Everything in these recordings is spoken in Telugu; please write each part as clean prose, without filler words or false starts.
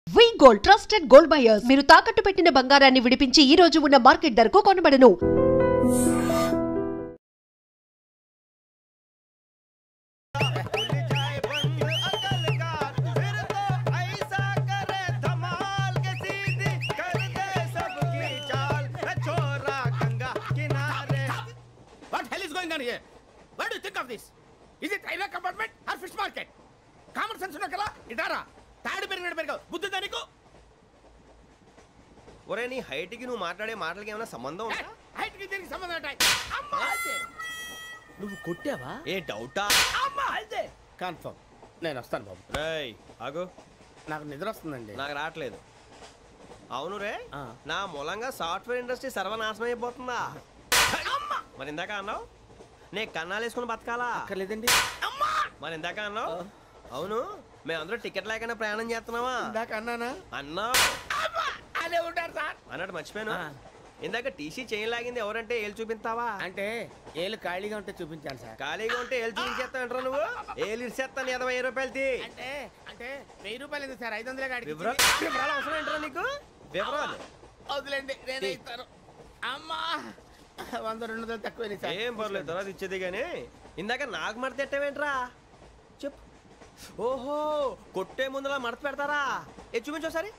వి గోల్డ్ ట్రస్టెడ్ గోల్డ్ బయర్స్ మీరు తాకట్టు పెట్టిన బంగారాన్ని విడిపించి ఈ రోజు ఉన్న మార్కెట్ ధరకు కొనబడను. What hell is going on here? What do you think of this? Is it railway compartment or fish market? Common sense ఉన్న కదా ఇటారా తాడు పెరిగినట్టు పెరగవు బుద్ధి దానికి ఒరే నీ హైట్ కి నువ్వు మాట్లాడే మాటలకి ఏమైనా సంబంధం ఉందా? హైట్ కి దీనికి సంబంధం ఉంటాయి. అమ్మా నువ్వు కొట్టావా? ఏ డౌటా? అమ్మా అయితే కన్ఫర్మ్ నేను వస్తాను బాబు. రేయ్ ఆగు, నాకు నిద్ర వస్తుందండి. నాకు రావట్లేదు. అవును రే, నా మూలంగా సాఫ్ట్వేర్ ఇండస్ట్రీ సర్వనాశనం అయిపోతుందా? మరి ఇందాక అన్నావు నే కన్నాలు వేసుకుని బతకాలా? అక్కర్లేదండి. మరి ఇందాక అన్నావు అవును మేమందరూ టికెట్ లేకుండా ప్రయాణం చేస్తున్నావా? ఇందాక అన్నానా? అన్నావు. అదే ఉంటారు సార్ అన్నట్టు మర్చిపోయాను, ఇందాక టీసీ చేయి లాగింది ఎవరంటే ఏళ్ళు చూపిస్తావా? అంటే ఏళ్ళు ఖాళీగా ఉంటే చూపించాను సార్. ఖాళీగా ఉంటే ఏళ్ళు చూపించేస్తానంటారా నువ్వు? ఏళ్ళు ఇచ్చేస్తాను 20 రూపాయలది. అంటే అంటే 1000 రూపాయలు ఎందుకు సార్? 500 గాడికి వివరాలు అవసరం ఏంటరా నీకు? వివరాలు వదిలేండి నేనే ఇస్తాను. అమ్మా 100-200 తక్కువ సార్. ఏం పర్లేదు తర్వాత ఇచ్చేది కానీ ఇందాక నాకు మడత ఎట్టవేంట్రా చెప్పు. ఓహో కొట్టే ముందులా మడత పెడతారా? ఏ చూపించు ఒకసారి.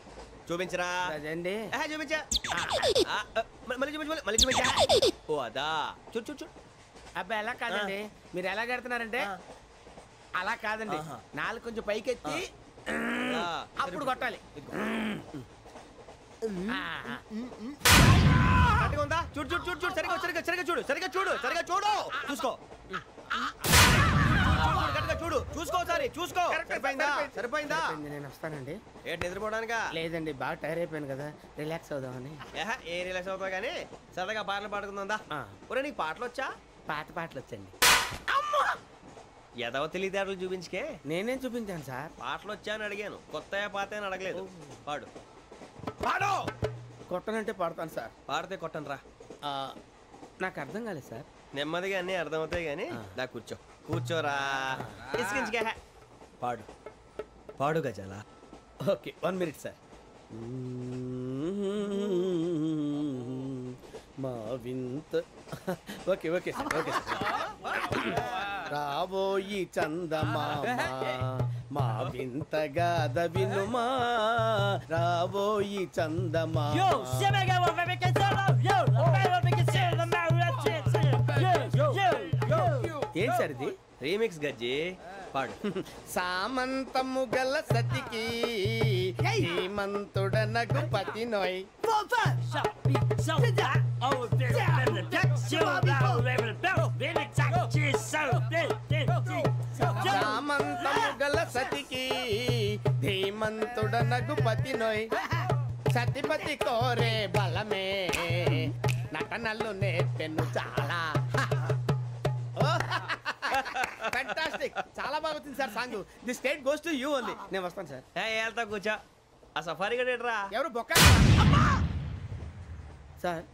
చూపించరా? అదండి చూపించా. మళ్ళీ చూపించు, మళ్ళీ చూపించా. ఓ అదా చూడు చూడు చూడు. అబ్బాయి ఎలా కాదండి, మీరు ఎలా కడుతున్నారంటే అలా కాదండి, నాలుగు కొంచెం పైకెత్తి అప్పుడు కొట్టాలి. ఉందా చూడు చూడు చూడు చూడు సరిగా సరిగా సరిగా చూడు సరిగా చూడు సరిగా చూడు చూసుకో చూడు చూసుకో సారి చూసుకో. సరిపోయిందా? సరిపోయిందా? నేను వస్తానండి. ఏంటి నిద్రపోవడానికా? లేదండి బాగా టైర్ అయిపోయాను కదా, రిలాక్స్ అవుదామని. ఏ రిలాక్స్ అవుతావు కానీ సరదాగా పాటలు పాడుకుందా? ఒరే నీకు పాటలు వచ్చా? పాత పాటలు వచ్చండి. ఎదవ తెలివితేటలు చూపించుకే. నేనేం చూపించాను సార్? పాటలు వచ్చా అని అడిగాను, కొత్త పాత అని అడగలేదు. పాడు పాడు. కొట్టనంటే పడతాను సార్. పాడితే కొట్టను రా. నాకు అర్థం కాలేదు సార్. నెమ్మదిగా అన్నీ అర్థమవుతాయి కానీ నాకు కూర్చో కూర్చోరా. పాడు పాడు గజాల. Okay 1 minute sir. మా వింత okay okay sir okay sir. రాబోయి చందమామ మా వింత గాథ వినుమా, రాబోయి చందమామ. ఏం సార్ ఇది? రీమిక్స్ గజ్జి పాడు. సామంతము గల సతికి హేమంతుడనగు పతి నోయ్. సామంతము గల సతికి ధీమంతుడనగు పతి నోయ్. సతిపతి కోరే బలమే నటనలు నేర్పెను చాలా. ఫ్యాంటాస్టిక్, చాలా బాగా వచ్చింది sir song. The state goes to you only. నేను వస్తాను సార్. వెళ్తా కూర్చో. ఆ సఫారీ గడేట్రా? ఎవరు బొక్క సార్?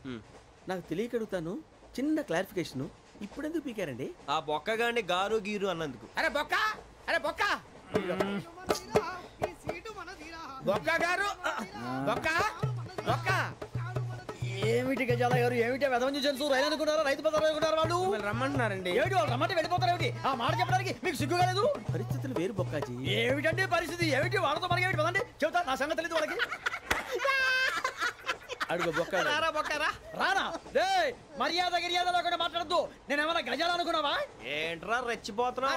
నాకు తెలియక అడుగుతాను, చిన్న క్లారిఫికేషన్. ఇప్పుడు ఎందుకు పీకారండి? ఆ బొక్కగాండి గారు గీరు అన్నందుకు. అరే బొక్క, అరే బొక్క బొక్క గారు, బొక్క బొక్క. ఏమిటి గజాల గారు, ఏమిటి వెదవని జంతువు రైలు అనుకున్నారా? రైతు బజార్ అనుకున్నారు వాళ్ళు. రమ్మంటున్నారండి. ఏమిటి వాళ్ళు రమ్మంటే వెళ్ళిపోతారు? ఏమిటి ఆ మాట చెప్పడానికి మీకు సిగ్గు కాలేదు? పరిస్థితులు వేరు బొక్కాజీ. ఏమిటండి పరిస్థితి? ఏమిటి వాళ్ళతో మనకి ఏమిటి పదండి చెబుతా, నా సంగతి తెలియదు వాళ్ళకి. అడుగు బొక్క. రారా బొక్కరా. రానా రే, మర్యాద గిర్యాద లేకుండా మాట్లాడద్దు. నేనేమన్నా గజాలు అనుకున్నావా? ఏంట్రా రెచ్చిపోతున్నావు?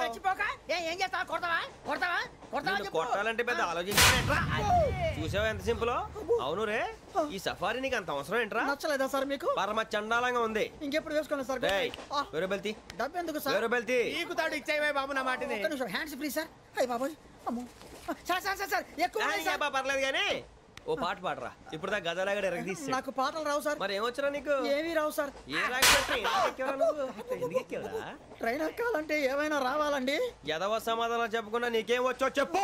ఏం చేస్తా? కొడతావా కొడతావా కొడతావా? కొట్టాలంటే పెద్ద ఆలోచించా. చూసావా ఎంత సింపుల్? అవును రే, ఈ సఫారీ నీకు అంత అవసరం ఏంట్రా? నచ్చలేదా సార్ మీకు? పరమ చండాలంగా ఉంది. ఇంకెప్పుడు వేసుకోండి సార్. వేరుబెల్తి డబ్బు ఎందుకు సార్? వేరుబెల్తి నీకు తాడు ఇచ్చేవే బాబు నా మాటని. Hands free sir. అయ్యి బాబోయ్ అమ్మో సార్ సార్ సార్ సార్ ఎక్కువ పర్లేదు కానీ ఓ పాట పాడరా. ఇప్పుడు దా గదలాగడ ఎరగదీసి. నాకు పాటలు రావు సార్. మరి ఏమొచ్చరా నీకు? ఏమీ రావు సార్. ఏ ట్రైన్ ఎక్కాలంటే ఏమైనా రావాలండి. ఎదవ సమాధానం చెప్పకుండా నీకేం వచ్చో చెప్పు.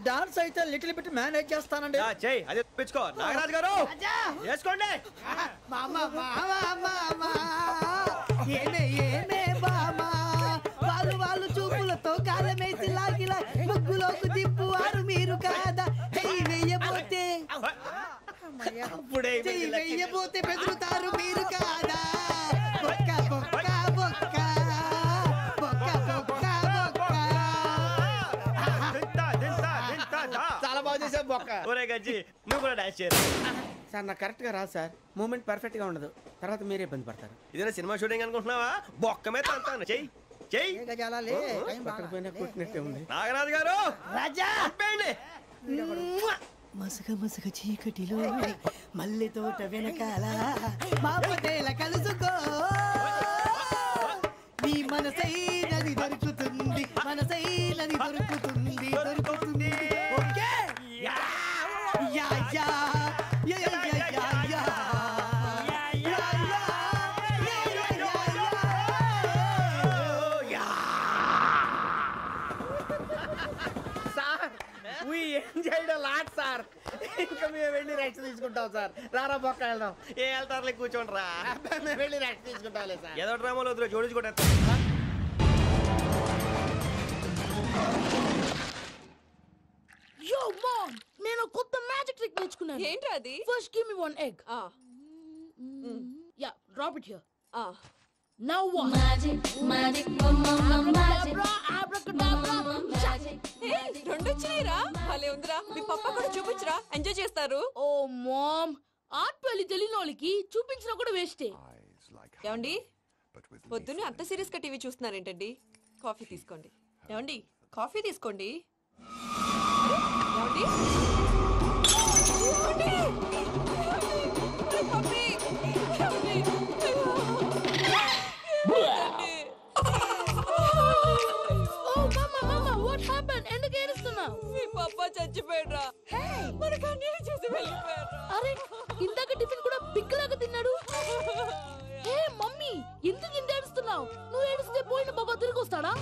డాన్స్ అయితే లిటిల్ బిట్ మేనేజ్ చేస్తానండి. చెయ్యి అదే తెప్పించుకో. నాగరాజు గారు చేసుకోండి. వాళ్ళు చూపులతో కాలమేసి లాగిలా ముగ్గులోకి దిప్పువారు మీరు కాదా. అప్పుడే వెయ్యబోతే బెదురుతారు మీరు కాదా బొక్క బొక్క బొక్క బొక్క బొక్క బొక్క. చాలా బాగా చేసావు బొక్క. ఒరే గజ్జి నువ్వు కూడా డాన్స్ చేయరు. సార్ నాకు కరెక్ట్ గా రాదు సార్, మూమెంట్ పర్ఫెక్ట్ గా ఉండదు, తర్వాత మీరే ఇబ్బంది పడతారు. ఇదేనా సినిమా షూటింగ్ అనుకుంటున్నావా? బొక్క మీద అంటాను. చెయ్యి చెయ్యి. ఏ గజాలా లే, టైం పక్కన బాగా. పోయినా కొట్టినట్టే ఉంది. నాగరాజు గారు రాజా చెప్పండి. మసగ మసగ చీకటిలో మల్లె తోట వెనకాల మా పటేల కలుసుకో నీ మనసైనది దొరుకుతుంది మనసైనది దొరుకుతుంది దొరుకుతుంది. Okay yeah yeah yeah yeah yeah yeah yeah. Sir we enjoyed a lot sir. ఇంకా మేము వెళ్ళి రెస్ట్ తీసుకుంటాం సార్. రారా బొక్క వెళ్దాం. ఏ వెళ్తారులే కూర్చోండి రా. మేము వెళ్ళి రెస్ట్ తీసుకుంటాంలే సార్. ఏదో డ్రామాలో వద్దు జోడించుకుంటా. Yo, mom! నేను కొత్త మ్యాజిక్ ట్రిక్ నేర్చుకున్నాను. ఏంట్రా అది? First give me one egg. ఆ, Yeah, drop it here. ఆ. Now what? Magic, magic, mama, magic, Abracadabra, abracadabra. magic. ఏయ్, రెండు వచ్చినాయిరా. భలే ఉందిరా. మీ పప్ప కూడా చూపించరా, ఎంజాయ్ చేస్తారు. Oh, mom. ఆర్ట్ పెళ్లి తెలియని వాళ్ళకి చూపించినా కూడా వేస్టే. ఏమండి పొద్దున్నే అంత సీరియస్ గా టీవీ చూస్తున్నారేంటండి? కాఫీ తీసుకోండి. ఏమండి కాఫీ తీసుకోండి. ఏమండి? ఏమండి? ఏమండి? పప్పి! ఏమండి? ఏమండి? Oh, mama, what happened? ఎందుకు ఏడుస్తున్నావు? మీ పప్ప చచ్చిపోయాడ్రా. మనకు అన్యాయం చేసి వెళ్ళిపోయాడ్రా. అరే, ఇందాక టిఫిన్ కూడా పిక్కలాగా తిన్నాడు. హే మమ్మీ, ఎందుకు ఇంత ఏడుస్తున్నావు? నువ్వు ఏడిస్తే పోయిన బాబా తిరిగి వస్తాడా?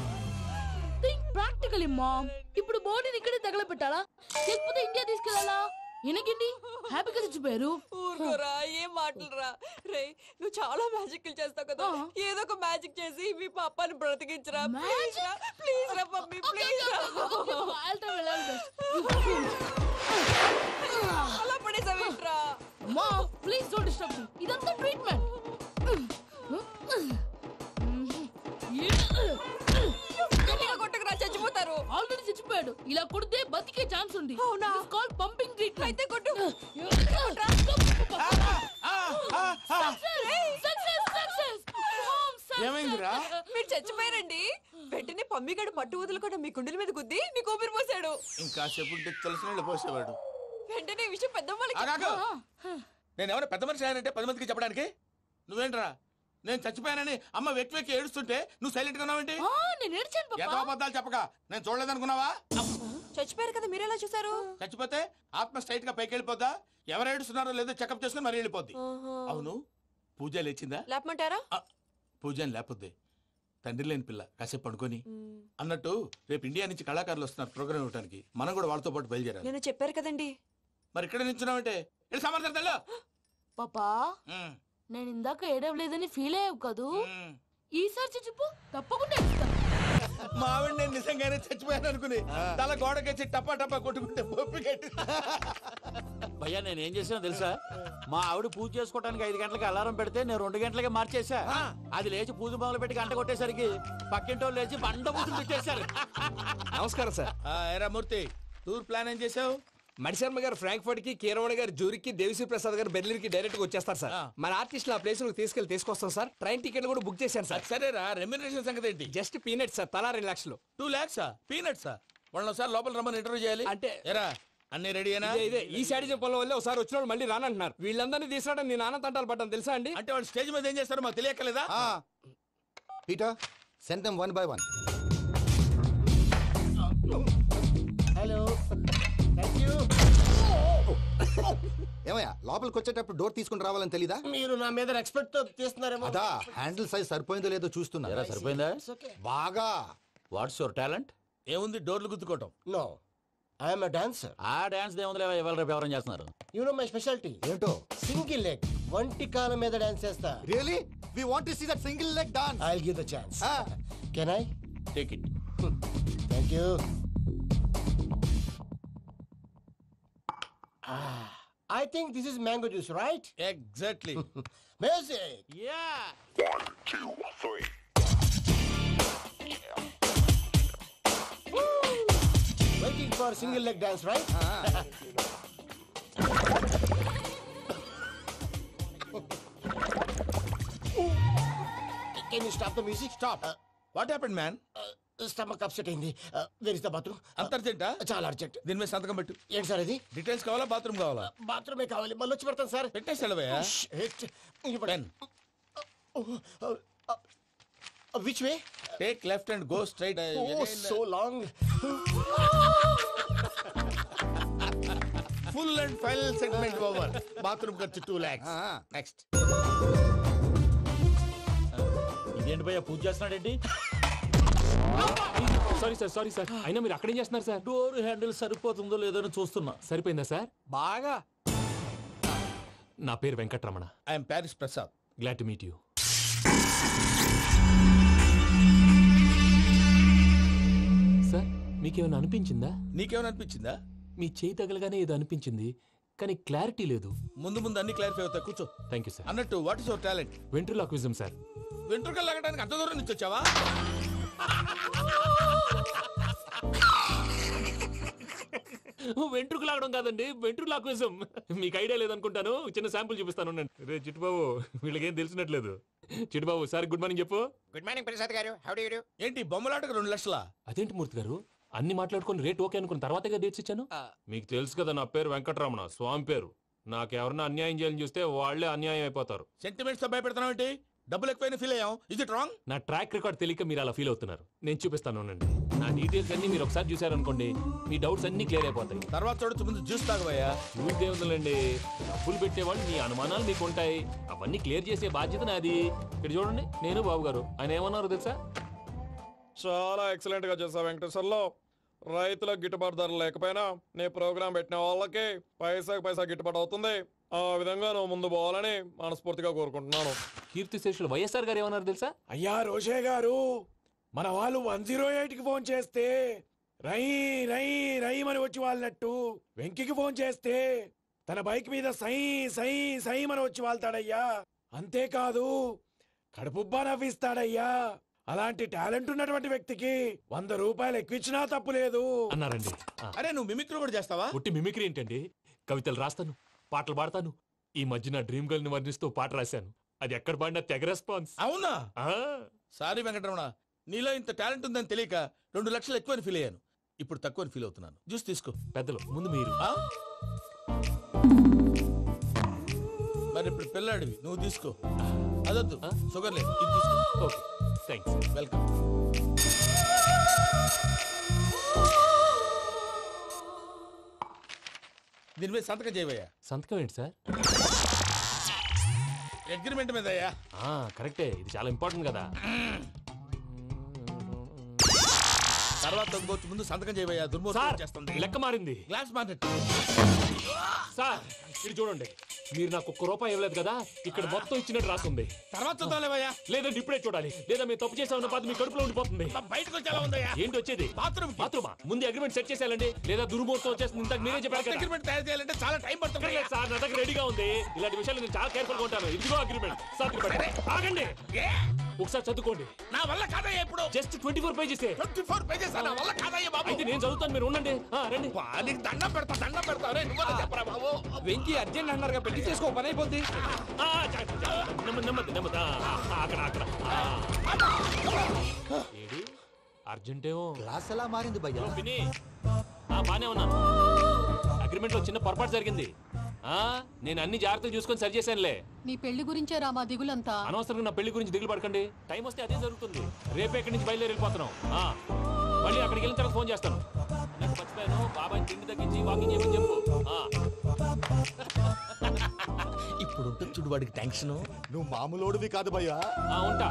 Think practically mom. ఇప్పుడు బాడీని ఇక్కడే తగలబెట్టాలా లేకపోతే ఇండియా తీసుకెళ్లాలా? ఎనకండి హ్యాపీగా చచ్చిపోయారు. ఊరుకోరా, ఏం మాటలురా. రే, నువ్వు చాలా మ్యాజిక్లు చేస్తావు కదా, ఏదో ఒక మ్యాజిక్ చేసి మీ పాపాని బ్రతికించరా. ప్లీజ్ రా, ప్లీజ్ రా మమ్మీ, ప్లీజ్ రా. అలా పడేసావేంట్రా? Mom please don't disturb me. ఇదంతా ట్రీట్మెంట్. గట్టిగా కొట్టకురా, చచ్చిపోతారు. ఆల్రెడీ చచ్చిపోయాడు. ఇలా కొడితే బతికే ఛాన్స్ ఉంది. అవునా? Call pumping treatment. అయితే కొట్టు. ఏమైందిరా? మీరు చచ్చిపోయారండి. వెంటనే పమ్మిగాడు పట్టు వదులుకుండా మీ గుండెల మీద గుద్ది మీకు ఊపిరి పోసాడు. ఇంకా చెప్పుంటే తెలిసిన పోసేవాడు. వెంటనే ఈ విషయం పెద్ద ఆగాగు. నేను ఎవరైనా పెద్ద మనిషి అయ్యానంటే 10 మందికి చెప్పడానికి? నువ్వేంట్రా నేను చచ్చిపోయానని అమ్మ వెక్కి వెక్కి ఏడుస్తుంటే నువ్వు సైలెంట్ గా ఉన్నావేంటి? నేను ఏడ్చాను పాపా. ఎంతో అబద్ధాలు చెప్పక నేను చూడలేదనుకున్నావా? చచ్చిపోయారు కదా, మీరెలా చూసారు? చచ్చిపోతే ఆత్మ స్ట్రైట్ గా పైకి వెళ్ళిపోద్దా? ఎవరు ఏడుస్తున్నారో లేదో చెకప్ చేసుకుని మరి వెళ్ళిపోద్ది. అవును, పూజ లేచిందా? లేపమంటారా? పూజ అని లేకపోద్ది. తండ్రి లేని పిల్ల కాసేపు పడుకొని. అన్నట్టు రేపు ఇండియా నుంచి కళాకారులు వస్తున్నారు ప్రోగ్రామ్ ఇవ్వడానికి. మనం కూడా వాళ్ళతో పాటు బయలుదేరాలి. నేను చెప్పారు కదండి. మరి ఇక్కడ నిల్చున్నావంటే సమర్థన పాపా నేను ఇందాక ఏడవలేదని ఫీల్ అయ్యావు కదూ. ఈసారి చచ్చిపో, తప్పకుండా ఏడుస్తా. మావిడ నేను నిజంగానే చచ్చిపోయాను అనుకుని తల గోడకొచ్చి టపా టపా కొట్టుకుంటే పొప్పి కట్టి. భయ్యా నేనేం చేసానో తెలుసా? మా ఆవిడ పూజ చేసుకోవడానికి 5 గంటలకి అలారం పెడితే నేను 2 గంటలకి మార్చేసా. అది లేచి పూజ మొదలు పెట్టి గంట కొట్టేసరికి పక్కింటోళ్ళు లేచి బండ పూజలు పెట్టేశారు. నమస్కారం సార్. ఎరా మూర్తి, టూర్ ప్లాన్ ఏం చేసావు? మణిశర్మ గారు ఫ్రాంక్ఫర్ట్ కి, కీరవాణి గారు జూరిక్ కి, దేవిశ్రీ ప్రసాద్ గారు బెర్లిన్ కి డైరెక్ట్ గా వచ్చేస్తారు సార్. మన ఆర్టిస్ట్ ఆ ప్లేస్ తీసుకొస్తాం సార్. ట్రైన్ టికెట్ కూడా బుక్ చేశాను సార్. సరేరా, రెమ్యూనరేషన్ సంగతి ఏంటి? జస్ట్ పీనట్ సార్, తలా 2 లక్షలు. 2 lakhs పీనట్సా? వాళ్ళని ఒకసారి లోపల రమ్మని ఇంటర్వ్యూ చేయాలి. అంటే ఎరా అన్ని రెడీ అయినా? ఇదే ఈ సైడ్ చెప్పడం వల్ల ఒకసారి వచ్చిన వాళ్ళు మళ్ళీ రానంటున్నారు. వీళ్ళందరినీ తీసుకురావడం నేను ఆనంద తంటాలు పడ్డాను తెలుసా అండి. అంటే వాళ్ళు స్టేజ్ మీద ఏం చేస్తారో మాకు తెలియక్కలేదా? Peter, send them one by one. Hello thank you. ఏమయ్యా లోపలికి వచ్చేటప్పుడు డోర్ తీసుకుని రావాలని తెలీదా? మీరు నా మీద రెస్పెక్ట్ తో తీస్తున్నారేమో. అదా హ్యాండిల్ సైజ్ సరిపోయిందో లేదో చూస్తున్నా. ఎరా సరిపోయిందా? బాగా. What's your talent? ఏముంది డోర్లు గుద్దుకోవటం. No I am a dancer. ఆ డాన్స్ దేవుందిలే, ఇవాళ రేపు ఎవరైనా చేస్తున్నారు. You know my speciality. ఏంటో? సింగిల్ లెగ్, వంటి కాలం మీద డాన్స్ చేస్తా. Really? We want to see that single leg dance. I'll give the chance. Can I? Take it. Thank you. I think this is mango juice, right? Exactly. Music. Yeah. Waiting for single leg dance, right? Can you stop the music? Stop. What happened man? Stomach upset అయింది. Where is the bathroom? అంత అర్జెంటా? చాలా అర్జెంట్. దీని మీద సంతకం పెట్టు. ఏంటి సార్ ఇది? డీటెయిల్స్ కావాలా బాత్రూమ్ కావాలా? బాత్రూమే కావాలి. మళ్ళీ వచ్చి పెడతాను సార్. పెట్టేసి వెళ్ళవయ్యా. Pen. Which way? Take left and go straight. Oh, so long. Full and final segment over. Bathroom ఖర్చు 2 lakhs. నెక్స్ట్. ఇదేంటి భయ్యా పూజ చేస్తున్నాడేంటి? సారీ సార్ అయినా మీరు అక్కడేం చేస్తున్నారు సార్? డోర్ హ్యాండిల్ సరిపోతుందో లేదో అని చూస్తున్నా. సరిపోయిందా సార్? బాగా. నా పేరు Venkatramana. I'm Paris Prasad. Glad to meet you. Sir మీకేమైనా అనిపించిందా? నీకేమైనా అనిపించిందా? మీ చేయి తగలగానే ఏదో అనిపించింది, కానీ క్లారిటీ లేదు. ముందు ముందు అన్ని క్లారిఫై అవుతాయి. కూర్చో. Thank you sir. అన్నట్టు what is your talent? Ventriloquism sir. వెంట్రుకలు లాగడానికి అంత దూరం నుంచి వచ్చావా? వెంట్రుకు లాగడం కాదండి, వెంట్రులాక్విజం. మీకు ఐడియా లేదనుకుంటాను. చిన్న శాంపుల్ చూపిస్తాను. రే చిట్టుబాబు, వీళ్ళకేం తెలిసినట్లేదు. చిట్టుబాబు సార్ గుడ్ మార్నింగ్ చెప్పు. Good morning Prasad garu. How do you do? ఏంటి బొమ్మలాటకు 2 లక్షలా? అదేంటి మూర్తి గారు, అన్ని మాట్లాడుకుని రేట్ ఓకే అనుకున్న తర్వాతగా డేట్స్ ఇచ్చాను. మీకు తెలుసు కదా నా పేరు వెంకటరమణ, స్వామి పేరు. నాకెవరన్నా అన్యాయం చేయాలని చూస్తే వాళ్లే అన్యాయం అయిపోతారు. సెంటిమెంట్స్ తో భయపెడతావు ఏంటి? డబ్బులు ఎక్కువైనా ఫీల్ అయ్యాం. Is it wrong? నా ట్రాక్ రికార్డ్ తెలియక మీరు అలా ఫీల్ అవుతున్నారు. నేను చూపిస్తాను ఉండండి. నా డీటెయిల్స్ అన్ని మీరు ఒకసారి చూసారనుకోండి, మీ డౌట్స్ అన్ని క్లియర్ అయిపోతాయి. తర్వాత చూడొచ్చు, ముందు జ్యూస్ తాగబోయా. చూస్తే ఉందండి, డబ్బులు పెట్టేవాళ్ళు మీ అనుమానాలు మీకు ఉంటాయి. అవన్నీ క్లియర్ చేసే బాధ్యత నాది. ఇక్కడ చూడండి, నేను బాబు గారు. ఆయన ఏమన్నారు తెలుసా? చాలా ఎక్సలెంట్ గా చేసావు వెంకటేశ్వర్లో. రైతులకు గిట్టుబాటు ధరలు లేకపోయినా నీ ప్రోగ్రాం పెట్టిన వాళ్ళకి పైసాకి పైసా గిట్టుబాటు అవుతుంది. ఆ విధంగా నువ్వు ముందు పోవాలని మనస్ఫూర్తిగా కోరుకుంటున్నాను. కీర్తి శేషులు వైఎస్ఆర్ గారు ఏమన్నారు తెలుసా? అయ్యా రోషే గారు, మన వాళ్ళు 108కి ఫోన్ చేస్తే రై రై రైమని వచ్చి వాళ్ళనట్టు, వెంకికి ఫోన్ చేస్తే తన బైక్ మీద సై సై సైమని వచ్చి వాళ్తాడయ్యా. అంతేకాదు కడుపుబ్బా నవ్విస్తాడయ్యా. అలాంటి టాలెంట్ ఉన్నటువంటి వ్యక్తికి 100 రూపాయలు ఎక్కువిచ్చినా తప్పు లేదు అన్నారండి. అరే నువ్వు మిమిక్రీ కూడా చేస్తావా? పుట్టి మిమిక్రీ ఏంటండి? కవితలు రాస్తాను, పాటలు పాడతాను. ఈ మధ్య నా డ్రీమ్ గర్ల్ ని వర్ణిస్తూ పాట రాశాను. అది ఎక్కడ పాడినా తెగ రెస్పాన్స్. అవునా? సారీ వెంకటరమణ, నీలో ఇంత టాలెంట్ ఉందని తెలియక 2 లక్షలు ఎక్కువని ఫీల్ అయ్యాను. ఇప్పుడు తక్కువని ఫీల్ అవుతున్నాను. జ్యూస్ తీసుకో. పెద్దలు ముందు మీరు. మరి ఇప్పుడు పిల్లాడివి, నువ్వు తీసుకో. అదొద్దు, షుగర్ లేదు, ఇది తీసుకో. Okay thanks. వెల్కమ్. దీని మీద సంతకం చేయవయ్యా. సంతకం ఏంటి సార్? అగ్రిమెంట్ మీద అయ్యా. కరెక్టే, ఇది చాలా ఇంపార్టెంట్ కదా. తర్వాత తగ్గుకోవచ్చు, ముందు సంతకం చేయవయ్యా. దుర్మోహం చేస్తుంది. లెక్క మారింది. Glass market. సార్ ఇది చూడండి, మీరు నాకు 1 రూపాయి ఇవ్వలేదు కదా, ఇక్కడ మొత్తం ఇచ్చినట్టు రాస్తుంది. తర్వాత చూద్దాంలేవయ్యా. లేదంటే ఇప్పుడే చూడాలి, లేదా మీరు తప్పు చేసామన్న బాధ మీ కడుపులో ఉండిపోతుంది. బయటకు వచ్చేలా ఉందయ్యా. ఏంటి వచ్చేది? బాత్రూమా? ముందు అగ్రిమెంట్ సెట్ చేసేయాలండి, లేదా దుర్మూర్తం వచ్చేస్తుంది. ఇంతకు మీరే చెప్పారు కదా. అగ్రిమెంట్ తయారు చేయాలంటే చాలా టైం పడుతుంది సార్. నా దగ్గర రెడీగా ఉంది. ఇలాంటి విషయాలు నేను చాలా కేర్ఫుల్ గా ఉంటాను. ఇదిగో అగ్రిమెంట్. ఆగండి, ఒకసారి చదువుకోండి. నా వల్ల కాదయ్యా. ఇప్పుడు జస్ట్ 24 పేజెస్. 24 పేజెస్ నా వల్ల కాదయ్యా బాబు. అయితే నేను చదువుతాను, మీరు ఉండండి. రండి. నీకు దండం పెడతా. చెప్పరా బాబు. వెంకీ అర్జెంట్ అన్నారు, పెట్టి చేసుకో, పని అయిపోద్ది. నెమ్మది. అక్కడ ఏడి అర్జెంటేమో. క్లాస్ ఎలా మారింది భయ్యా? బానే ఉన్నాను. అగ్రిమెంట్ లో చిన్న పొరపాటు జరిగింది. నేను అన్ని జాగ్రత్తలు చూసుకొని సరి చేశానులే. నీ పెళ్లి గురించే రా మా దిగులంతా. అనవసరంగా నా పెళ్లి గురించి దిగులు పడకండి. టైం వస్తే అదే జరుగుతుంది. రేపే ఇక్కడి నుంచి బయలుదేరి వెళ్ళిపోతున్నాం. మళ్ళీ అక్కడికి వెళ్ళిన తర్వాత ఫోన్ చేస్తాను. నాకు మర్చిపోయాను, బాబాయ్ తిండి తగ్గించి వాకింగ్ చేయమని చెప్పు. ఇప్పుడు ఉంటుంది చూడు వాడికి టెన్షన్. నువ్వు మామూలోడివి కాదు భయ్యా. ఉంటా.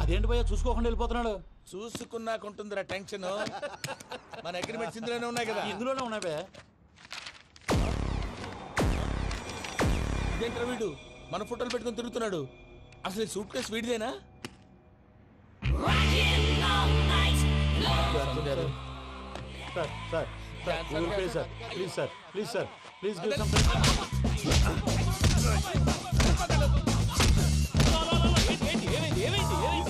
అదేంటి భయ్యా చూసుకోకుండా వెళ్ళిపోతున్నాడు? చూసుకున్నాకుంటుందిరా టెన్షన్. మన అగ్రిమెంట్స్ ఇందులోనే ఉన్నాయి కదా. ఇందులోనే ఉన్నాయి బే. ఇదేంట్రా వీడు మన ఫోటోలు పెట్టుకుని తిరుగుతున్నాడు? అసలు సూట్ కేసు వీడిదేనా? Sir please sir please sir please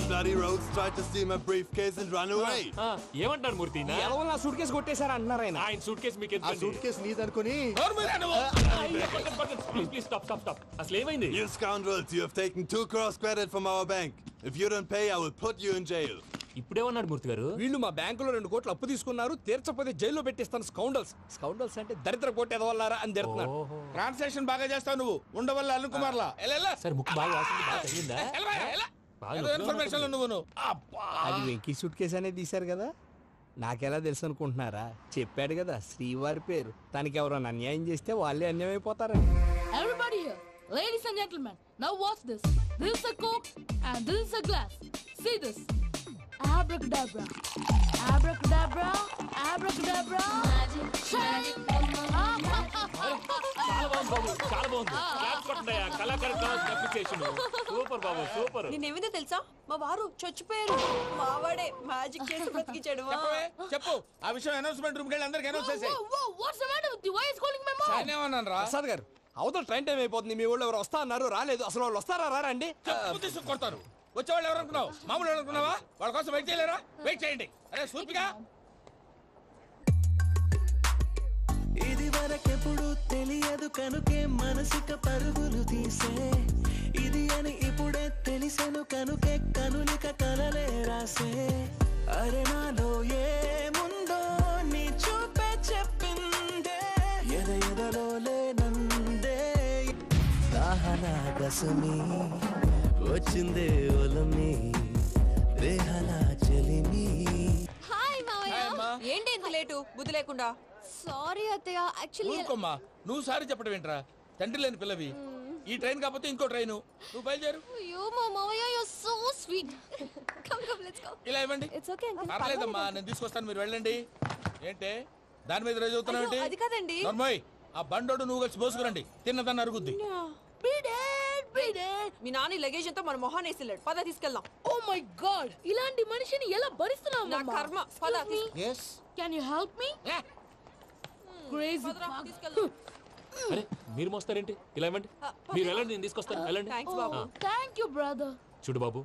Bloody rogues tried to steal my briefcase and run away. ఏమంటారు మూర్తి ఎలా నా సూట్ కేసు కొట్టేశారా అంటున్నారు ఆయన. ఆయన సూట్ కేసు మీకు ఆ సూట్ కేసు నీదనుకుని ప్లీజ్ స్టాప్ స్టాప్ స్టాప్ అసలు ఏమైంది? You scoundrels, you have taken 2 crores credit from our bank. If you don't pay, I will put you in jail. ఇప్పుడేమన్నాడు మూర్తి గారు? వీళ్ళు మా బ్యాంకులో 2 కోట్లు అప్పు తీసుకున్నారు, తీర్చపోతే జైల్లో పెట్టిస్తాను. స్కౌండల్స్ అంటే దరిద్ర కొట్టేదవల్లారా అని తిడుతున్నారు. ట్రాన్సాక్షన్ బాగా చేస్తావు నువ్వు, ఉండవల్ల అల్లు కుమార్లా. సార్ ముక్కు బాగా వాసింది, బాగా తగిలిందా? ఇన్ఫర్మేషన్ నువ్వు అది వెంకీ సూట్ కేసు అనేది తీశారు కదా, నాకెలా తెలుసు అనుకుంటున్నారా? చెప్పాడు కదా శ్రీవారి పేరు. తనకి ఎవరైనా అన్యాయం చేస్తే వాళ్ళే అన్యాయం అయిపోతారని. Everybody here, ladies and gentlemen, now watch this. This is a Coke and this is a glass. See this. Abracadabra. Abracadabra. Abracadabra. Magic. చాలా బాగుంది బాబు, చాలా బాగుంది. క్లాప్స్ కొట్టండి, కళాకారు అప్రిసియేషన్. సూపర్ బాబు, సూపర్. నేనేమిందో తెలుసా, మా వారు చచ్చిపోయారు, మావాడే మ్యాజిక్ చేసి బ్రతికించాడు. చెప్పు ఆ విషయం. అనౌన్స్మెంట్ రూమ్ కెళ్ళి అందరికి అనౌన్స్ చేసేయ్. What's the matter with you? Why is calling my mom? నేనేమన్నాను రా ప్రసాద్ గారు, అవతల ట్రైన్ టైం అయిపోతుంది. మీ వాళ్ళు ఎవరు వస్తా అన్నారు, రాలేదు. అసలు వాళ్ళు వస్తారా రారా అండి? తీసుకు కొడతారు. వచ్చేవాళ్ళు ఎవరు అనుకున్నావు? మామూలు అనుకున్నావా? వాళ్ళ కోసం వెయిట్ చేయలేరా? వెయిట్ చేయండి. అరే సూపిగా. ఇది వరకెప్పుడు తెలియదు కనుకే మనసిక పరుగులు తీసే, ఇది అని ఇప్పుడే తెలిసెను కనుకే కనులిక కలలే రాసే. అరే నాలో ఏముందో నీ చూపే చెప్పిందే, ఎదలో లేనందే. దాహనా దశమి వచ్చిందే ఒలమి, రేహలా చెలిమి. హాయ్ మావయ్య. ఏంటి ఇంత లేటు? బుద్ధి లేకుండా. సారీ అత్తయ్య, యాక్చువల్లీ ఊరుకోమ్మా. నువ్వు సారీ చెప్పడం ఏంట్రా? తండ్రి లేని పిల్లవి. ఈ ట్రైన్ కాకపోతే ఇంకో ట్రైన్. నువ్వు బయలుదేరు. అయ్యో మా మావయ్య, you are so sweet. Come let's go. ఇలా ఇవ్వండి. It's okay uncle. పర్లేదమ్మా, నేను తీసుకొస్తాను, మీరు వెళ్ళండి. ఏంటే దాని మీద రోజు అవుతున్నావు ఏంటి? అది కాదండి. నర్మోయ్, ఆ బండోడు నువ్వు కలిసి పోసుకురండి. తిన్నదాన్ని అరుగుద్ది. మీ నాని లగేజ్ అంతా మన మొహాన్ వేసిల్లాడు. పద తీసుకెళ్దాం. Oh my God! ఇలాంటి మనిషిని ఎలా భరిస్తున్నావు? నా కర్మ. పద. yes Can you help me? Crazy. తీసుకెళ్దాం. అరే మీరు మోస్తారేంటి? ఇలా ఇవ్వండి, మీరు వెళ్ళండి, నేను తీసుకొస్తాను. వెళ్ళండి. Thanks Babu. Thank you, brother. చూడు బాబు,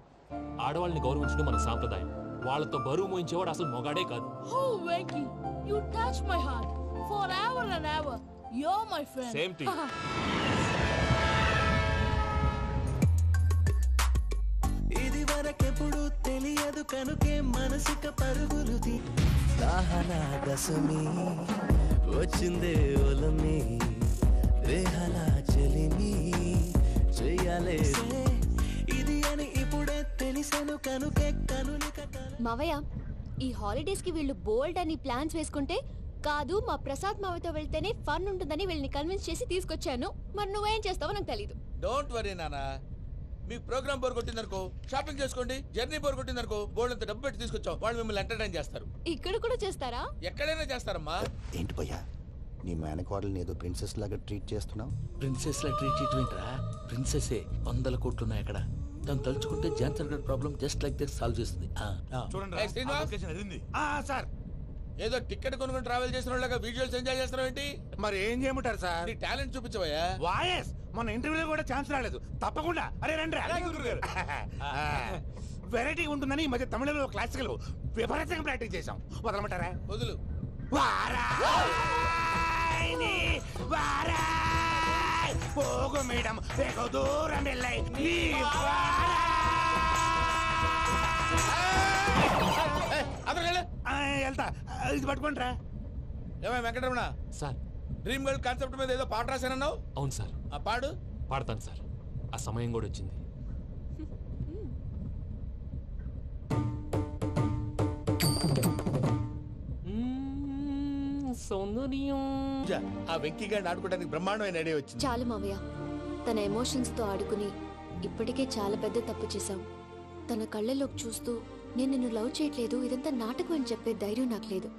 ఆడవాళ్ళని గౌరవించడం మన సాంప్రదాయం. వాళ్ళతో బరువు మోయించేవాడు అసలు మొగాడే కాదు. Oh, Venky, you touch my heart forever and ever. You're my friend. Same to you. ఇది వరకెప్పుడు తెలియదు కనుకే మనసిక పరుగులు తీ. దాహనా దశమి వచ్చిందే ఒలమి, రేహలా చెలిమి చెయ్యాలే. ఇది అని ఇప్పుడే తెలిసెను కనుకే కనులిక. మావయ్య, ఈ హాలిడేస్ కి వీళ్ళు బోల్డ్ అని ప్లాన్స్ వేసుకుంటే, కాదు మా ప్రసాద్ మావయ్యతో వెళ్తేనే ఫన్ ఉంటుందని వీళ్ళని కన్విన్స్ చేసి తీసుకొచ్చాను. మరి నువ్వేం చేస్తావో నాకు తెలీదు. డోంట్ వరీ నానా. మీకు ప్రోగ్రామ్ బోర్ కొట్టిందనుకో షాపింగ్ చేసుకోండి. జర్నీ బోర్ కొట్టిందనుకో బోర్డు అంత డబ్బు పెట్టి తీసుకొచ్చాం. వాళ్ళు మిమ్మల్ని ఎంటర్టైన్ చేస్తారు. ఇక్కడ కూడా చేస్తారా? ఎక్కడైనా చేస్తారమ్మా. ఏంటి భయ్యా, నీ మేనకోడల్ని ఏదో ప్రిన్సెస్ లాగా ట్రీట్ చేస్తున్నావు? ప్రిన్సెస్ లా ట్రీట్ చేయటమేంట్రా? ప్రిన్సెసే 100 కోట్లు ఉన్నాయి అక్కడ. తను తలుచుకుంటే జాన్సన్ గారి problem just like this solve చేస్తుంది. చూడండి సార్, ఏదో టికెట్ కొనుక్కొని ట్రావెల్ చేసిన వాళ్ళగా విజువల్స్ ఎంజాయ్ చేస్తున్నావు ఏంటి? మరి ఏం చేయమంటారు సార్? నీ టాలెంట్ చూపించవయ్యా. వాయస్ మన ఇంటర్వ్యూలో కూడా ఛాన్స్ రాలేదు. తప్పకుండా అరే రండి. వెరైటీ ఉంటుందని ఈ మధ్య తమిళలో క్లాసికల్ విపరీతంగా ప్రాక్టీస్ చేసాం. వదలమంటారా? వదులు. పోగు మేడం వెగు దూరం వెళ్ళై వెళ్తా. ఇది పట్టుకుంటారా? ఏమై Venkataramana sir, dream girl concept మీద ఏదో పాట రాశానన్నావు. అవును సార్. ఆ పాడు. పాడతాను సార్. ఆ సమయం కూడా వచ్చింది. సౌందర్యం. ఆ వెంకీ గారిని ఆడుకోవడానికి బ్రహ్మాండమైన ఐడియా వచ్చింది. చాలు మావయ్య, తన ఎమోషన్స్ తో ఆడుకుని ఇప్పటికే చాలా పెద్ద తప్పు చేశావు. తన కళ్ళలోకి చూస్తూ నేను నిన్ను లవ్ చేయట్లేదు, ఇదంతా నాటకం అని చెప్పే ధైర్యం నాకు లేదు.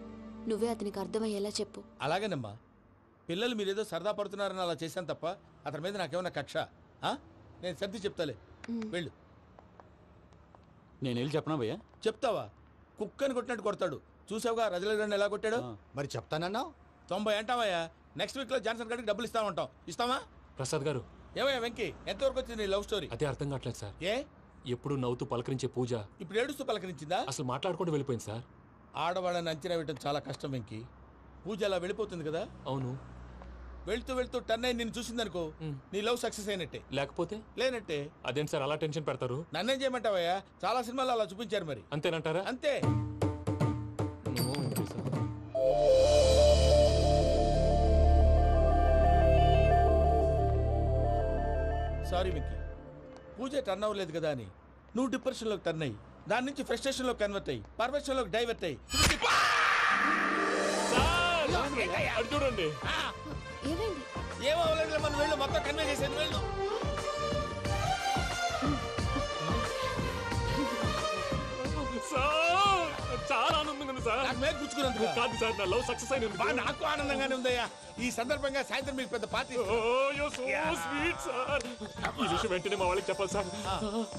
నువ్వే అతనికి అర్థమయ్యేలా చెప్పు. అలాగేనమ్మా. పిల్లలు మీరేదో సరదా పడుతున్నారని అలా చేశాను తప్ప అతని మీద నాకేమన్నా కక్ష? నేను సర్ది చెప్తాలే, వెళ్ళు. నేను వెళ్ళి చెప్పనా భయ్యా? చెప్తావా? కుక్కని కొట్టినట్టు కొడతాడు. చూసావుగా రజలగడ్డ ఎలా కొట్టాడు. మరి చెప్తానన్నావు. 90 అంటావయ్యా. నెక్స్ట్ వీక్ లో జాన్సన్ గారికి డబ్బులు ఇస్తామంటాం. ఇస్తావా? ప్రసాద్ గారు. ఏమయ్యా వెంకీ, ఎంతవరకు వచ్చింది నీ లవ్ స్టోరీ? అదే అర్థం కావట్లేదు సార్. ఏ ఎప్పుడు నవ్వుతూ పలకరించే పూజ ఇప్పుడు ఏడుస్తూ పలకరించిందా? అసలు మాట్లాడుకుంటూ వెళ్ళిపోయింది సార్. ఆడవాళ్ళని అంచనా వేయడం చాలా కష్టం వెంకీ. పూజ అలా వెళ్ళిపోతుంది కదా. అవును. వెళ్తూ వెళ్తూ టర్న్ అయి నిన్ను చూసిందనుకో, నీ లవ్ సక్సెస్ అయినట్టే. లేకపోతే లేనట్టే. అదేంటి సార్ అలా టెన్షన్ పెడతారు? నన్నేం చేయమంటావయ్యా, చాలా సినిమాలు అలా చూపించారు. మరి అంతేనంటారా? అంతే. సారీ వెంకీ, పూజ టర్న్ అవ్వలేదు కదా అని నువ్వు డిప్రెషన్ లోకి టర్న్ అయ్యి, దాని నుంచి ఫ్రస్ట్రేషన్ లో కన్వర్ట్ అయ్యి, పర్వర్షన్ లోకి డైవర్ట్ అయ్యి. చూడండి ఏమో మనం వెళ్ళు, మొత్తం కన్వే చేసేది వెళ్ళు. చాలా ఆనందంగా ఉంది సార్. నాకు మీద గుచ్చుకున్నందుకు కాదు సార్, నా లవ్ సక్సెస్ అయినందుకు. నాకు ఆనందంగానే ఉందయ్యా. ఈ సందర్భంగా సాయంత్రం మీకు పెద్ద పార్టీ. Sweet sir. ఈ విషయం వెంటనే మా వాళ్ళకి చెప్పాలి సార్.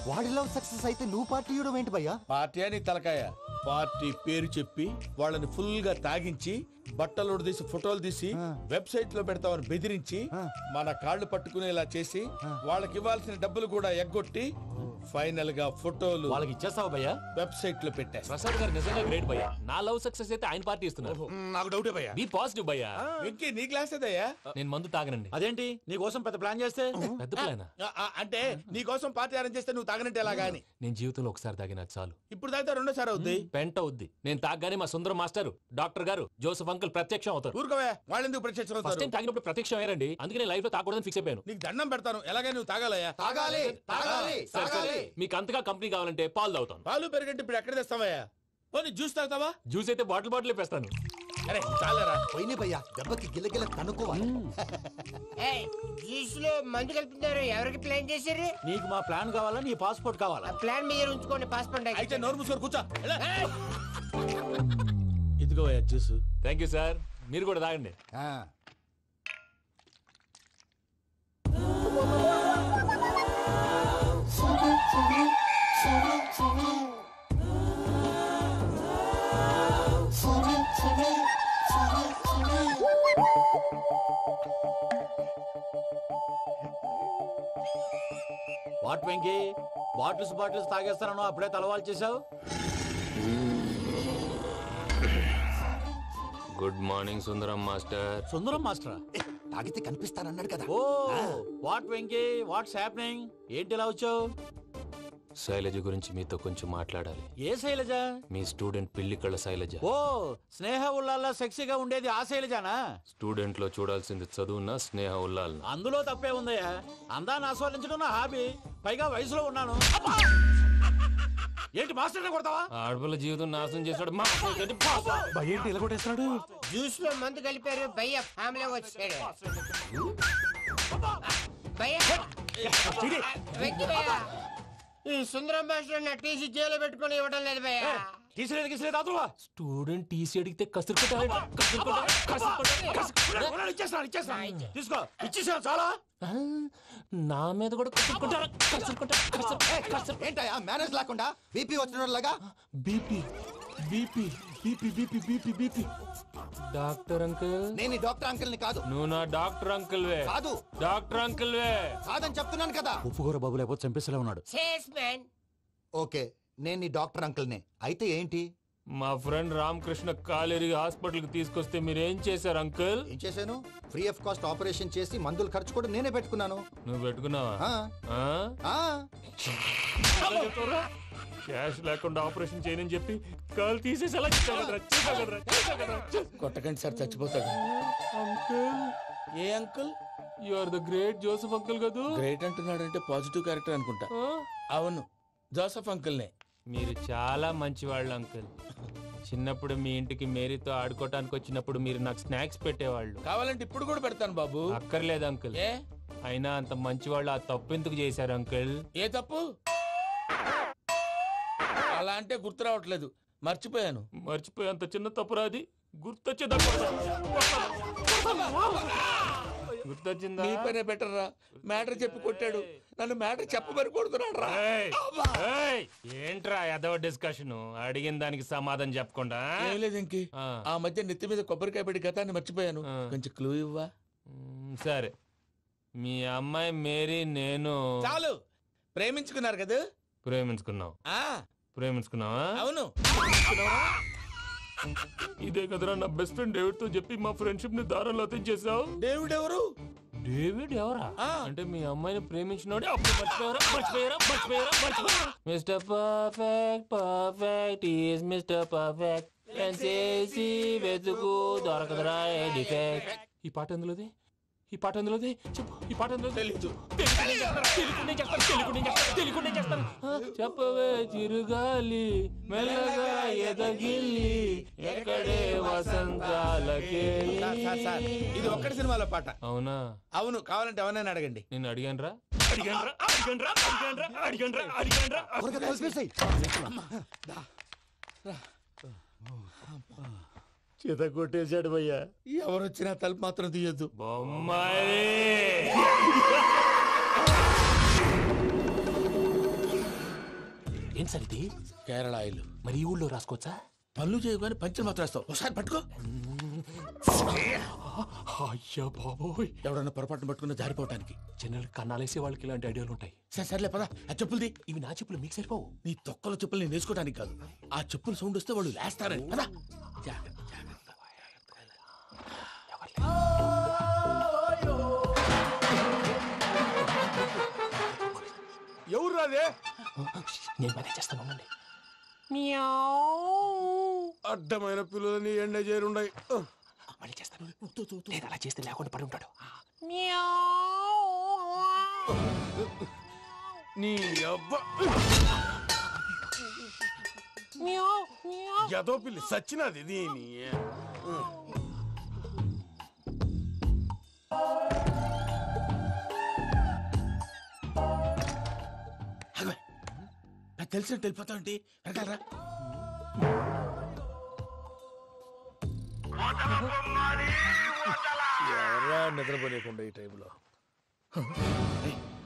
వాడి లవ్ సక్సెస్ అయితే నువ్వు పార్టీ ఇవ్వడం ఏంటి భయ్యా? పార్టీ అని తలకాయ. పార్టీ పేరు చెప్పి వాళ్ళని ఫుల్ గా తాగించి, బట్టలు తీసి ఫోటోలు తీసి వెబ్సైట్ లో పెడతామని బెదిరించి, మన కాళ్ళు పట్టుకునేలా చేసి, వాళ్ళకి ఇవ్వాల్సిన డబ్బులు కూడా ఎగ్గొట్టి, ఫైనల్ గా ఫోటోలు వాళ్ళకి ఇచ్చేస్తావా భయ్యా? వెబ్సైట్ లో పెట్టేస్తా. ప్రసాద్ గారు నిజంగా గ్రేట్ భయ్యా. నా లవ్ సక్సెస్ అయితే ఆయన పార్టీ ఇస్తున్నారు. నాకు డౌటే భయ్యా. బీ పాజిటివ్ భయ్యా. వెంకీ నీ గ్లాస్ ఏదయ్యా? నేను మందు తాగనండి. అదేంటి నీ కోసం పెద్ద ప్లాన్ చేస్తే? పెద్ద ప్లాన్ అంటే నీ కోసం పార్టీ అరేంజ్ చేస్తే నువ్వు తాగనంటే ఎలాగా అని. నేను జీవితంలో ఒకసారి తాగినా చాలు. ఇప్పుడు తాగితే రెండోసారి అవుద్ది. పెంట అవుద్ది. నేను తాగగానే మా సుందరం మాస్టర్, డాక్టర్ గారు, జోసెఫ్ అంకుల్ ప్రత్యక్షం అవుతారు. ఊరుకోవే, వాళ్ళు ఎందుకు ప్రత్యక్షం అవుతారు? ఫస్ట్ టైం తాగినప్పుడు ప్రత్యక్షం అయ్యారండి. అందుకే లైఫ్ లో తాగకూడదని ఫిక్స్ అయిపోయాను. నీకు దండం పెడతాను, ఎలాగైనా నువ్వు తాగాలయ్యా. తాగాలి తాగాలి తాగాలి. మీకు అంతగా కంపెనీ కావాలంటే పాలు తాగుతాను. పాలు పెరిగంటే ఇప్పుడు ఎక్కడ తెస్తావయ్యా? పోనీ జ్యూస్ తాగుతావా? జ్యూస్ అయితే బాటిల్ పెస్తాను. అరే చాలరా పోయినే భయ్యా, దెబ్బకి గిల్లగిల్ల కనుక్కోవాలి. జ్యూస్ లో మందు కలుపుతున్నారు. ఎవరికి ప్లాన్ చేశారు? నీకు మా ప్లాన్ కావాలా, నీ పాస్పోర్ట్ కావాలా? ప్లాన్ మీద ఉంచుకోండి, పాస్పోర్ట్ అయితే నోరు మూసుకొని కూర్చో. ఇదిగో జ్యూస్. Thank you sir. మీరు కూడా తాగండి. వాట్ వెంకీ, బాటిల్స్ తాగేస్తాను, అప్పుడే తలవాలు చేసావు. Good morning Sundaram master. Sundaram మాస్టరా? తాగితే కనిపిస్తానన్నాడు కదా. Oh what Venky, what's happening? ఏంటి ఇలా వచ్చావు? శైలజ గురించి మీతో కొంచెం మాట్లాడాలి. ఏ శైలజ? మీ స్టూడెంట్ పిల్లి కళ్ళ శైలజ. ఓ స్నేహ ఉల్లాల్లో సెక్సీగా ఉండేది ఆ శైలజానా? స్టూడెంట్ లో చూడాల్సింది చదువున స్నేహ ఉల్లాల్. అందులో తప్పే ఉందయ్యా. అందాన్ని ఆస్వాదించడం నా హాబీ. పైగా వయసులో ఉన్నాను. ఏంటి మాస్టర్ కొడతావా? ఆడపిల్ల జీవితం నాశనం చేశాడు. ఏంటి ఇలా కొట్టేస్తున్నాడు? జ్యూస్ లో మందు కలిపారు. భయ్య ఫ్యామిలీ వచ్చాడు. ఈ సుందరం మాస్టర్ నా టీసీ జైలు పెట్టుకుని ఇవ్వడం లేదు భయ్య. స్టూడెంట్ టీసీ అడిగితే కసురు ఇచ్చేసా చాలా. నా మీద కూడా ఏంటయ్యా మేనేజ్ లేకుండా బీపీ వచ్చినలాగా? BP BP BP BP BP BP. Doctor uncle. నేను డాక్టర్ అంకుల్ ని కాదు. నువ్వు నా డాక్టర్ అంకుల్ వే. కాదు డాక్టర్ అంకుల్ వే. కాదని చెప్తున్నాను కదా. ఉప్పుకూర బాబు లేకపోతే చంపేసేలా ఉన్నాడు. ఓకే, నేను డాక్టర్ అంకుల్ నే. అయితే ఏంటి? మా ఫ్రెండ్ రామకృష్ణ కాలేరికి హాస్పిటల్ కి తీసుకొస్తే మీరేం చేశారు అంకుల్? ఏం చేశాను? ఫ్రీ ఆఫ్ కాస్ట్ ఆపరేషన్ చేసి మందుల ఖర్చు కూడా నేనే పెట్టుకున్నాను. నువ్వు పెట్టుకున్నావా? క్యాష్ లేకుండా ఆపరేషన్ చేయనని చెప్పి కాల్ తీసేసి అలా కొట్టకండి సార్, చచ్చిపోతాడు. అంకుల్. ఏ uncle? You are the great Joseph uncle కదా. గ్రేట్ అంటున్నాడంటే పాజిటివ్ క్యారెక్టర్ అనుకుంటా. అవును, జోసెఫ్ అంకుల్నే. మీరు చాలా మంచివాళ్ళు అంకుల్. చిన్నప్పుడు మీ ఇంటికి మేరీతో ఆడుకోవటానికి వచ్చినప్పుడు మీరు నాకు స్నాక్స్ పెట్టేవాళ్ళు. కావాలంటే ఇప్పుడు కూడా పెడతాను బాబు. అక్కర్లేదు అంకుల్. అయినా అంత మంచివాళ్ళు ఆ తప్పు ఎందుకు చేశారు అంకుల్? ఏ తప్పు? అలా అంటే గుర్తు రావట్లేదు, మర్చిపోయాను. మర్చిపోయేంత చిన్న తప్పురాది గుర్తొచ్చే గుర్తొచ్చిందా? నీ పనే బెటర్ రా. మ్యాటర్ చెప్పి కొట్టాడు, నన్ను మ్యాటర్ చెప్పమని కొడుతున్నాడు రా. ఏంట్రా ఎదవ డిస్కషన్? అడిగిన దానికి సమాధానం చెప్పకుండా. ఏం లేదు ఇంకి, ఆ మధ్య నెత్తి మీద కొబ్బరికాయ పెట్టి గతాన్ని మర్చిపోయాను. కొంచెం క్లూ ఇవ్వా? సరే, మీ అమ్మాయి మేరీ నేను చాలు. ప్రేమించుకున్నారు కదా? ప్రేమించుకున్నావు. ప్రేమించుకున్నావా? అవును. ఇదే కదరా నా బెస్ట్ ఫ్రెండ్ డేవిడ్ తో చెప్పి మా ఫ్రెండ్షిప్ ని దారంలో తెచ్చేసావు. డేవిడ్ ఎవరు? డేవిడ్ ఎవరా? అంటే మీ అమ్మాయిని ప్రేమించినోడే. అప్పుడు మర్చిపోయారా? Mister perfect, perfect is mister perfect. చేసి వెతుకు దొరకదురా డిఫెక్ట్. ఈ పాట ఎందులోది? చెప్పు. ఈ పాట ఎందులో? తెలీదు. చెప్పవే చిరుగాలి మెల్లగా ఎదగిల్లి ఎక్కడే వసంతాలకే. ఇది ఒక్కటి సినిమాలో పాట. అవునా? అవును. కావాలంటే ఎవరైనా అడగండి. నేను అడిగాను. చేత కొట్టేశాడు భయ్యా. ఎవరు వచ్చినా తలుపు మాత్రం తీయద్దు. ఏం సార్ ఇది? కేరళ ఆయిల్. మరి ఈ ఊళ్ళో రాసుకోవచ్చా? పళ్ళు చేయగానే పంచలు మాత్రం వేస్తావు. ఒకసారి పట్టుకో. అయ్యా బాబోయ్, ఎవడన్నా పొరపాటున పట్టుకున్న జారిపోవటానికి. జనరల్ కన్నాలేసే వాళ్ళకి ఇలాంటి ఐడియాలు ఉంటాయి. సర్లే పదా. ఆ చెప్పులది. ఇవి నా చెప్పులు, మీకు సరిపోవు. నీ తొక్కల చెప్పులు నేను వేసుకోవడానికి కాదు, ఆ చెప్పులు సౌండ్ వస్తే వాళ్ళు లేస్తారని. పదా. ఎవరు రాదే? నేను పదే చేస్తాను. ఉండండి. అడ్డమైన పిల్లలని ఎండ చేరుండయి. మళ్ళీ చేస్తాను. నేను అలా చేస్తే లేకుండా పడి ఉంటాడు. నీ అబ్బా ఎదో పిల్లి సచ్చినది దీని. తెలిసినట్టు వెళ్ళిపోతా ఉంటే వెనకాలరా. ఎవరా నిద్రపోలేకుండా ఈ టైంలో?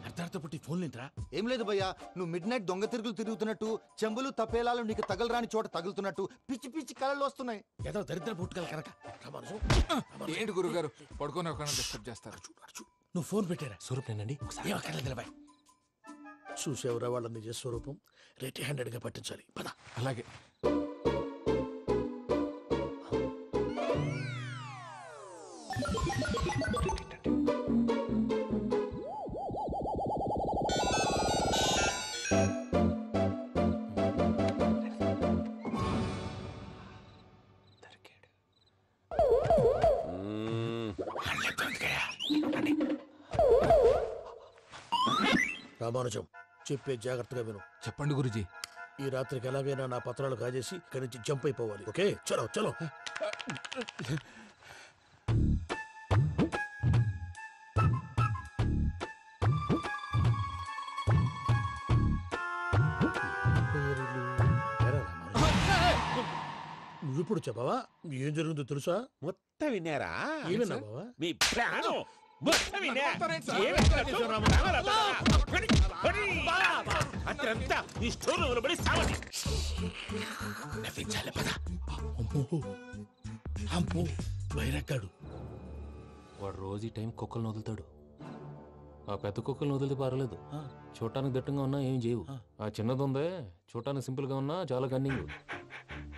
అర్ధార్థ పుట్టి ఫోన్ లేంట్రా. ఏం లేదు భయ్యా, నువ్వు మిడ్ నైట్ దొంగ తిరుగులు తిరుగుతున్నట్టు, చెంబులు తపేలాలు నీకు తగలరాని చోట తగులుతున్నట్టు పిచ్చి పిచ్చి కళలు వస్తున్నాయి. ఏదో దరిద్ర పుట్టుకల కనుక. ఏంటి గురుగారు పడుకొని ఒక డిస్టర్బ్ చేస్తారు? నువ్వు ఫోన్ పెట్టారా? స్వరూపేనండి. చూసేవరా వాళ్ళ నిజ స్వరూపం. రెట్టి హ్యాండెడ్ గా పట్టించాలి. పద. అలాగే. రామానుజం, చెప్పే జాగ్రత్తగా విను. చెప్పండి గురుజీ. ఈ రాత్రికి ఎలాగైనా నా పత్రాలు కాజేసి ఇక్కడి నుంచి జంప్ అయిపోవాలి. ఓకే, చలో చలో. నువ్వు ఇప్పుడు చెప్పవా? ఏం జరుగుతుందో తెలుసా? మొత్తం విన్నారా? ఏమన్నా బావా? మీ ప్లాన్ అత్రంతా ఈ స్టోర్ రూమ్ లో పడి సావండి. నవ్వించాలి. పద. అమ్మో బైరక్కాడు. వాడు రోజు ఈ టైం కుక్కలను వదులుతాడు. ఆ పెద్ద కుక్కలను వదిలితే పర్వాలేదు, చూడటానికి దట్టంగా ఉన్నా ఏం చేయవు. ఆ చిన్నది ఉందే, చూడటానికి సింపుల్ గా ఉన్నా చాలా కన్నింగ్.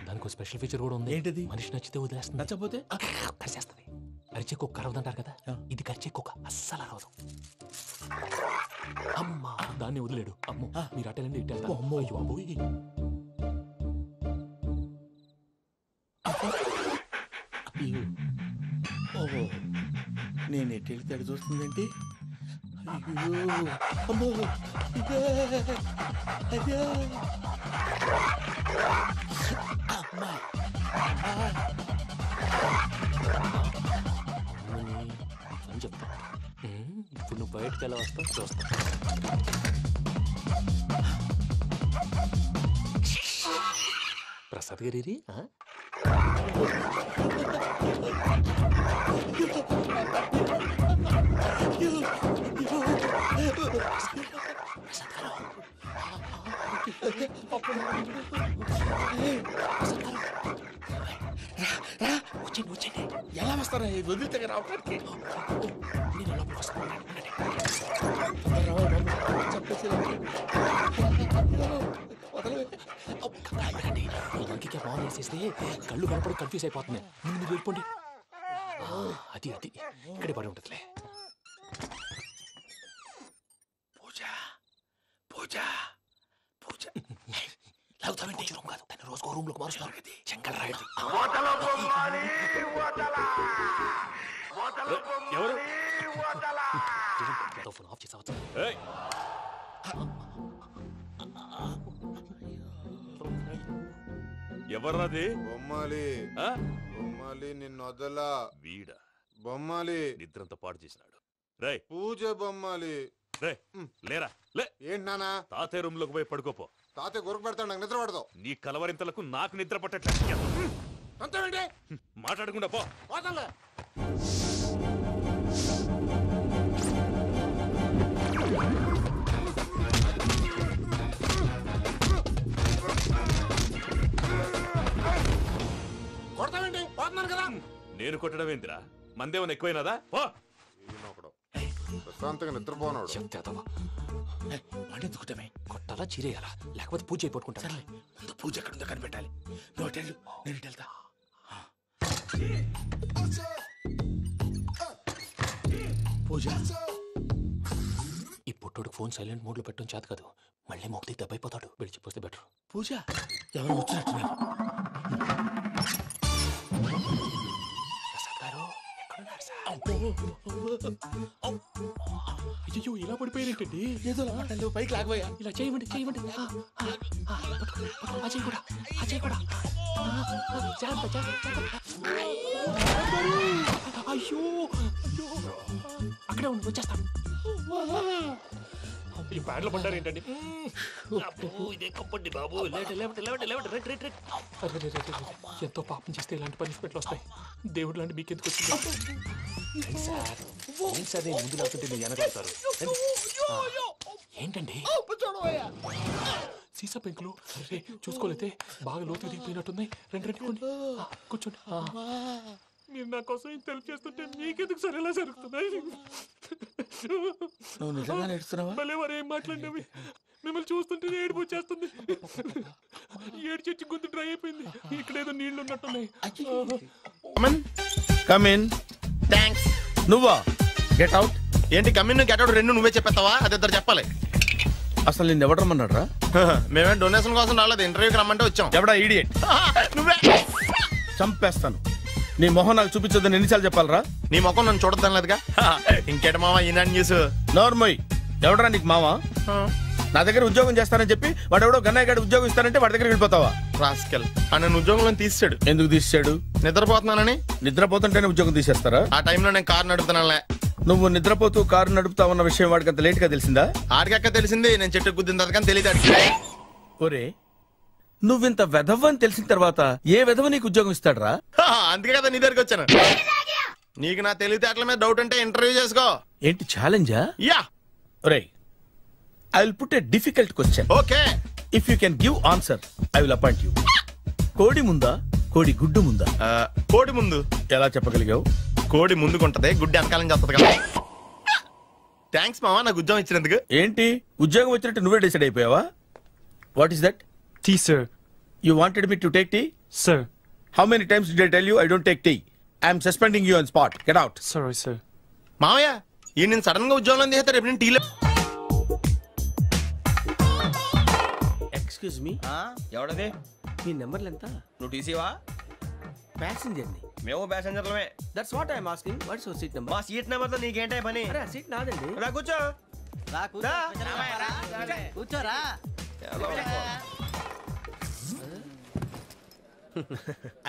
దానికి స్పెషల్ ఫీచర్ కూడా ఉంది. ఏంటిది? మనిషి నచ్చితే వదిలేస్తుంది, నచ్చపోతే కరిచేస్తుంది. అరిచే కుక్క అరవదంటారు కదా, ఇది కరిచే కుక్క అస్సలు అరవదు. అమ్మా, దాన్ని వదిలేడు. అమ్మో, మీరు అటెండి ఇటు వెళ్తారు. అమ్మో అయ్యో. ఓహో, నేను ఎటు వెళ్తే అటు చూస్తుందేంటి? అయ్యో అమ్మో, ఇదే అదే అమ్మా. అని చెప్తా. ఇప్పుడు నువ్వు బయటకు ఎలా వస్తావు చూస్తా. ప్రసాద్ గారి ఎలా వస్తారా వదిలితే రావడానికి? ఇంకే బాగా వేసేస్తే కళ్ళు కనపడి కన్ఫ్యూజ్ అయిపోతున్నాయి. ముందు మీరు వెళ్ళిపోండి. అది అది ఇక్కడే పడి ఉంటుందిలే. పూజ పూజ పూజ లాగుతామంటే రూమ్ కాదు, తన రోజుకో రూమ్ లోకి మారుస్తున్నారు కదా. శంకర్ రాయుడు ఎవరు ఫోన్ ఆఫ్ చేసావచ్చు. ఎవర్రాది? బొమ్మాలి బొమ్మాలి నిన్ను వదలా. వీడ బొమ్మాలి నిద్రంతా పాడు చేసినాడు. రే పూజ బొమ్మాలి. రే లేరా లే. ఏంటి నానా? తాతయ్య రూమ్ లోకి పోయి పడుకోపో. తాతయ్య గొరకు పెడతాడు, నాకు నిద్ర పడతావు. నీ కలవరింతలకు నాకు నిద్ర పట్టట్లేదు. అంతేంటి? మాట్లాడకుండా పో. కొడతావేంటి? పోతున్నాను కదా. నేను కొట్టడం ఏంటిరా? మందేమన్నా ఎక్కువైనదా? పో. ప్రశాంతంగా నిద్రపోనాడు. పండెందుకుంటామే? కొట్టాలా చీరేయాలా లేకపోతే పూజ అయిపోట్టుకుంటా. సరే ముందు పూజ ఎక్కడ ఉందో కనిపెట్టాలి. నువ్వు వెళ్ళు, నేను వెళ్తా. పూజ ఈ పుట్టోడు ఫోన్ సైలెంట్ మోడ్ లో పెట్టడం చేత కాదు. మళ్ళీ మొక్కి దెబ్బైపోతాడు. వెళ్ళి చెప్పొస్తే బెటర్. పూజ ఎవరు వచ్చినట్టున్నారు. అయ్యో ఇలా పడిపోయినట్టండి. ఏదో పైకి లాగబోయా. ఇలా చేయమండి చేయమండి. అజయ్ కూడా అజయ్ కూడా అయ్యో అక్కడే ఉండి వచ్చేస్తాను. ఈ బ్యాడ్లో పడ్డారు ఏంటండి? ఎంతో పాపం చేస్తే ఇలాంటి పనిష్మెంట్లు వస్తాయి. దేవుడు లాంటి మీకెందుకు వచ్చింది? ముందు లేకుంటే మీరు వెనకాడతారు. ఏంటండి సీసా పెంకులు చూసుకోలేతే బాగా లోతు దిగిపోయినట్టున్నాయి. రెండు కూర్చోండి. మీరు నా కోసం ఇంత హెల్ప్ చేస్తుంటే మీకెందుకు సరే ఎలా జరుగుతున్నాయి? నువ్వు నిజంగా నేర్చుకున్నావా? మళ్ళీ వారు ఏం మాట్లాడినవి మిమ్మల్ని చూస్తుంటే ఏడుపు వచ్చేస్తుంది. ఏడు చెట్టు గొంతు డ్రై అయిపోయింది. ఇక్కడేదో నీళ్లు ఉన్నట్టున్నాయి. కమిన్. థ్యాంక్స్. నువ్వా? Get out. ఏంటి కమిన్ గెట్ అవుట్ రెండు నువ్వే చెప్పేస్తావా? అది ఇద్దరు చెప్పాలి. అసలు నిన్ను ఎవరు రమ్మన్నాడు రా? మేమే డొనేషన్ కోసం రాలేదు, ఇంటర్వ్యూకి రమ్మంటే వచ్చాం. ఎవడా ఈడియట్? నువ్వే. చంపేస్తాను. నీ మొహం నాకు చూపించొద్దని ఎన్నిసార్లు చెప్పాలరా? నీ మొహం నన్ను చూడద్దాం లేదుగా. ఇంకేట మావా ఈనాడు న్యూస్. నోర్మోయ్. ఎవడరా నీకు మావా? నా దగ్గర ఉద్యోగం చేస్తానని చెప్పి వాడు ఎవడో గన్నయ్య గారి ఉద్యోగం ఇస్తానంటే వాడి దగ్గర వెళ్ళిపోతావా? రాస్కెల్. నన్ను ఉద్యోగంలో తీసాడు. ఎందుకు తీసాడు? నిద్రపోతున్నానని. నిద్రపోతుంటేనే ఉద్యోగం తీసేస్తారా? ఆ టైంలో నేను కారు నడుపుతున్నానులే. నువ్వు నిద్రపోతూ కారు నడుపుతా ఉన్న విషయం వాడికి అంత లేట్ గా తెలిసిందా? ఆడికక్క తెలిసింది, నేను చెట్టు గుద్దిన తర్వాత కానీ తెలియదు ఆడికి. ఒరే నువ్వింత వెధవ్ అని తెలిసిన తర్వాత ఏ వెధవ నీకు ఉద్యోగం ఇస్తాడరా? అందుకే కదా నీ దగ్గరికి వచ్చాను. నీకు నా తెలివితేటల మీద డౌట్ అంటే ఇంటర్వ్యూ చేసుకో. ఏంటి ఛాలెంజా? యా. ఒరే I will put a difficult question. Okay. If you can give answer I will appoint you. కోడి ముందా కోడి గుడ్డు ముందా? కోడి ముందు. ఎలా చెప్పగలిగావు? కోడి ముందుకుంటది, గుడ్డి వెనకాలని చేస్తుంది కదా. థ్యాంక్స్ మావా నాకు ఉద్యోగం ఇచ్చినందుకు. ఏంటి ఉద్యోగం వచ్చినట్టు నువ్వే డిసైడ్ అయిపోయావా? What is that? Tea sir. You wanted me to take tea? Sir. How many times did I tell you I don't take tea? I am suspending you on spot. Get out. Sorry, sir. మావయ్య ఈ నేను సడన్ గా ఉద్యోగంలో తీసేస్తారు. రేపు నేను టీలో. Excuse me. ఎవడది? మీ నెంబర్లు ఎంత? నువ్వు టీసీవా? ప్యాసింజర్ ని. మేము ప్యాసింజర్లమే. That's what I am asking. What's your seat number? మా సీట్ నెంబర్ తో నీకేంటే పని? అరే సీట్ నాదండి. రా కూర్చో. కూర్చోరా.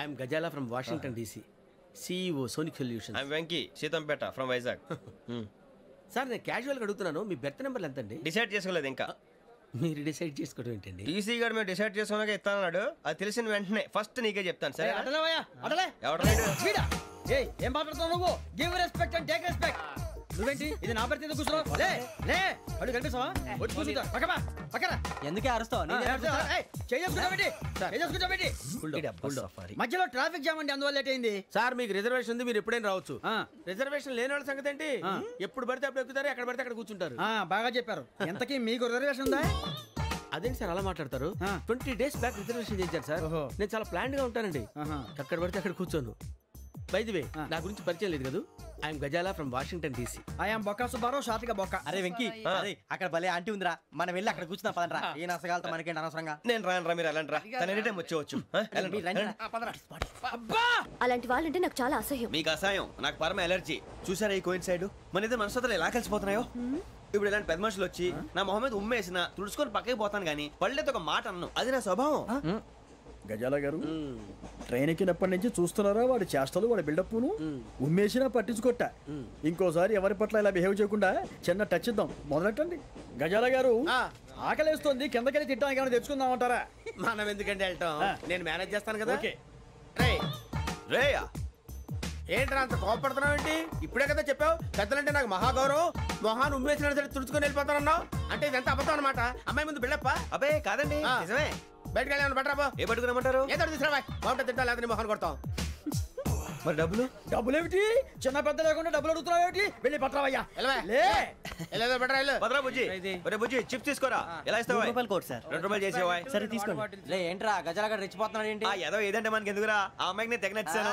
I'm Gajala from Washington DC. CEO Sonic Solutions. I'm Venky Seethampeta from Vizag. Sir నేను క్యాజువల్గా అడుగుతున్నాను, మీ బెర్త్ నెంబర్లు ఎంత అండి? డిసైడ్ చేసుకోలేదు ఇంకా. మీరు డిసైడ్ చేసుకోవడం ఏంటండి? టీసీ గారు మేము డిసైడ్ చేసుకున్నాక ఇస్తానన్నాడు. అది తెలిసిన వెంటనే ఫస్ట్ నీకే చెప్తాను. సరే అటలే ఎవడ ఏం మాట్లాడుతున్నావు నువ్వు? Give respect and take respect. నువ్వేంటి ఇది నా పరిస్థితి కూర్చున్నావు? లే లే అడుగు కనిపిస్తావా? వచ్చి కూర్చుంటా పక్కమా పక్కన ఎందుకే అరుస్తావు మధ్యలో ట్రాఫిక్ జామ్ అండి, అందువల్ల లేట్ అయింది. సార్ మీకు రిజర్వేషన్ ఉంది, మీరు ఎప్పుడైనా రావచ్చు. రిజర్వేషన్ లేని వాళ్ళ సంగతి ఏంటి? ఎప్పుడు పడితే అప్పుడు ఎక్కుతారు, ఎక్కడ పడితే అక్కడ కూర్చుంటారు. బాగా చెప్పారు. ఎంతకీ మీకు రిజర్వేషన్ ఉందా? అదేంటి సార్ అలా మాట్లాడతారు? 20 days బ్యాక్ రిజర్వేషన్ చేశారు సార్. నేను చాలా ప్లాన్డ్ గా ఉంటానండి. అక్కడ పడితే అక్కడ కూర్చోను. బై ది వే, నా గురించి పరిచయం లేదు కదా. I'm Gazala from Washington DC. I'm Bokka Subbarao, షాతిక బొక్క. అరే వెంకీ, అక్కడ భలే ఆంటీ ఉందిరా, మనం వెళ్ళి అక్కడ కూర్చున్నా పదనరా. ఏ నసగాలతో మనకేంటి అనవసరంగా. నేను రాను, మీరు వెళ్ళండి రా. తన ఎనీ టైం వచ్చేవచ్చు. అలాంటి వాళ్ళంటే నాకు చాలా అసహ్యం. మీకు అసహాయం, నాకు పరమ ఎలర్జీ. చూసారా ఈ కోయిన్ సైడ్? మన ఇద్దరు మనసుతో ఎలా కలిసిపోతున్నాయో. ఇప్పుడు ఇలాంటి పెద్ద మనుషులు వచ్చి నా మొహం మీద ఉమ్మేసిన తుడుచుకొని పక్కకి పోతాను కానీ పళ్ళేతో ఒక మాట అన్ను. అది నా స్వభావం. గజాల గారు ట్రైన్ ఎక్కినప్పటి నుంచి చూస్తున్నారా వాడి చేష్టలు, వాడి బిల్డప్ను? ఉమ్మేసినా పట్టించుకోట. ఇంకోసారి ఎవరి పట్ల ఇలా బిహేవ్ చేయకుండా చిన్న టచ్ ఇద్దాం. మొదలెట్టండి. గజాల గారు ఆకలేస్తుంది, కిందకెళ్ళి తిట్టడానికి ఏమైనా తెచ్చుకుందామంటారా? మనం ఎందుకంటే వెళ్తాం, నేను మేనేజ్ చేస్తాను కదా. ఏంట్రా అంత కోపడుతున్నావు ఏంటి? ఇప్పుడే కదా చెప్పావు పెద్దలంటే నాకు మహాగౌరవం, మొహాన్ని ఉమ్మేసిన సరే తుడుచుకొని వెళ్ళిపోతానన్నావు. అంటే ఇదంతా అబద్ధం అనమాట. అమ్మాయి ముందు బిళ్ళప్ప? అబ్బే కాదండి, నిజమే. బయటకు వెళ్ళాను బట్రాబో. ఏ పట్టుకున్నామంటారు? ఏదో తీసుకురా, బాగుంటుంది తింటా, లేదా మొహాన్ని కొడతాం. మరి డబ్బులు ఏమిటి? చిన్న పెద్ద లేకుండా డబ్బులు అడుగుతున్నావు ఏమిటి? వెళ్ళి పట్రావయ్యా. బుజ్జి చిప్స్ తీసుకోరా. ఎలా ఇస్తావా? ₹2 సార్. ₹2 చేసేవా? సరే తీసుకోండి. ఏంట్రా గజాలగా రెచ్చిపోతున్నాడు ఏంటి? ఏదో ఏదంటే మనకి ఎందుకురా, ఆ అమ్మాయికి నేను తెగ నచ్చాను.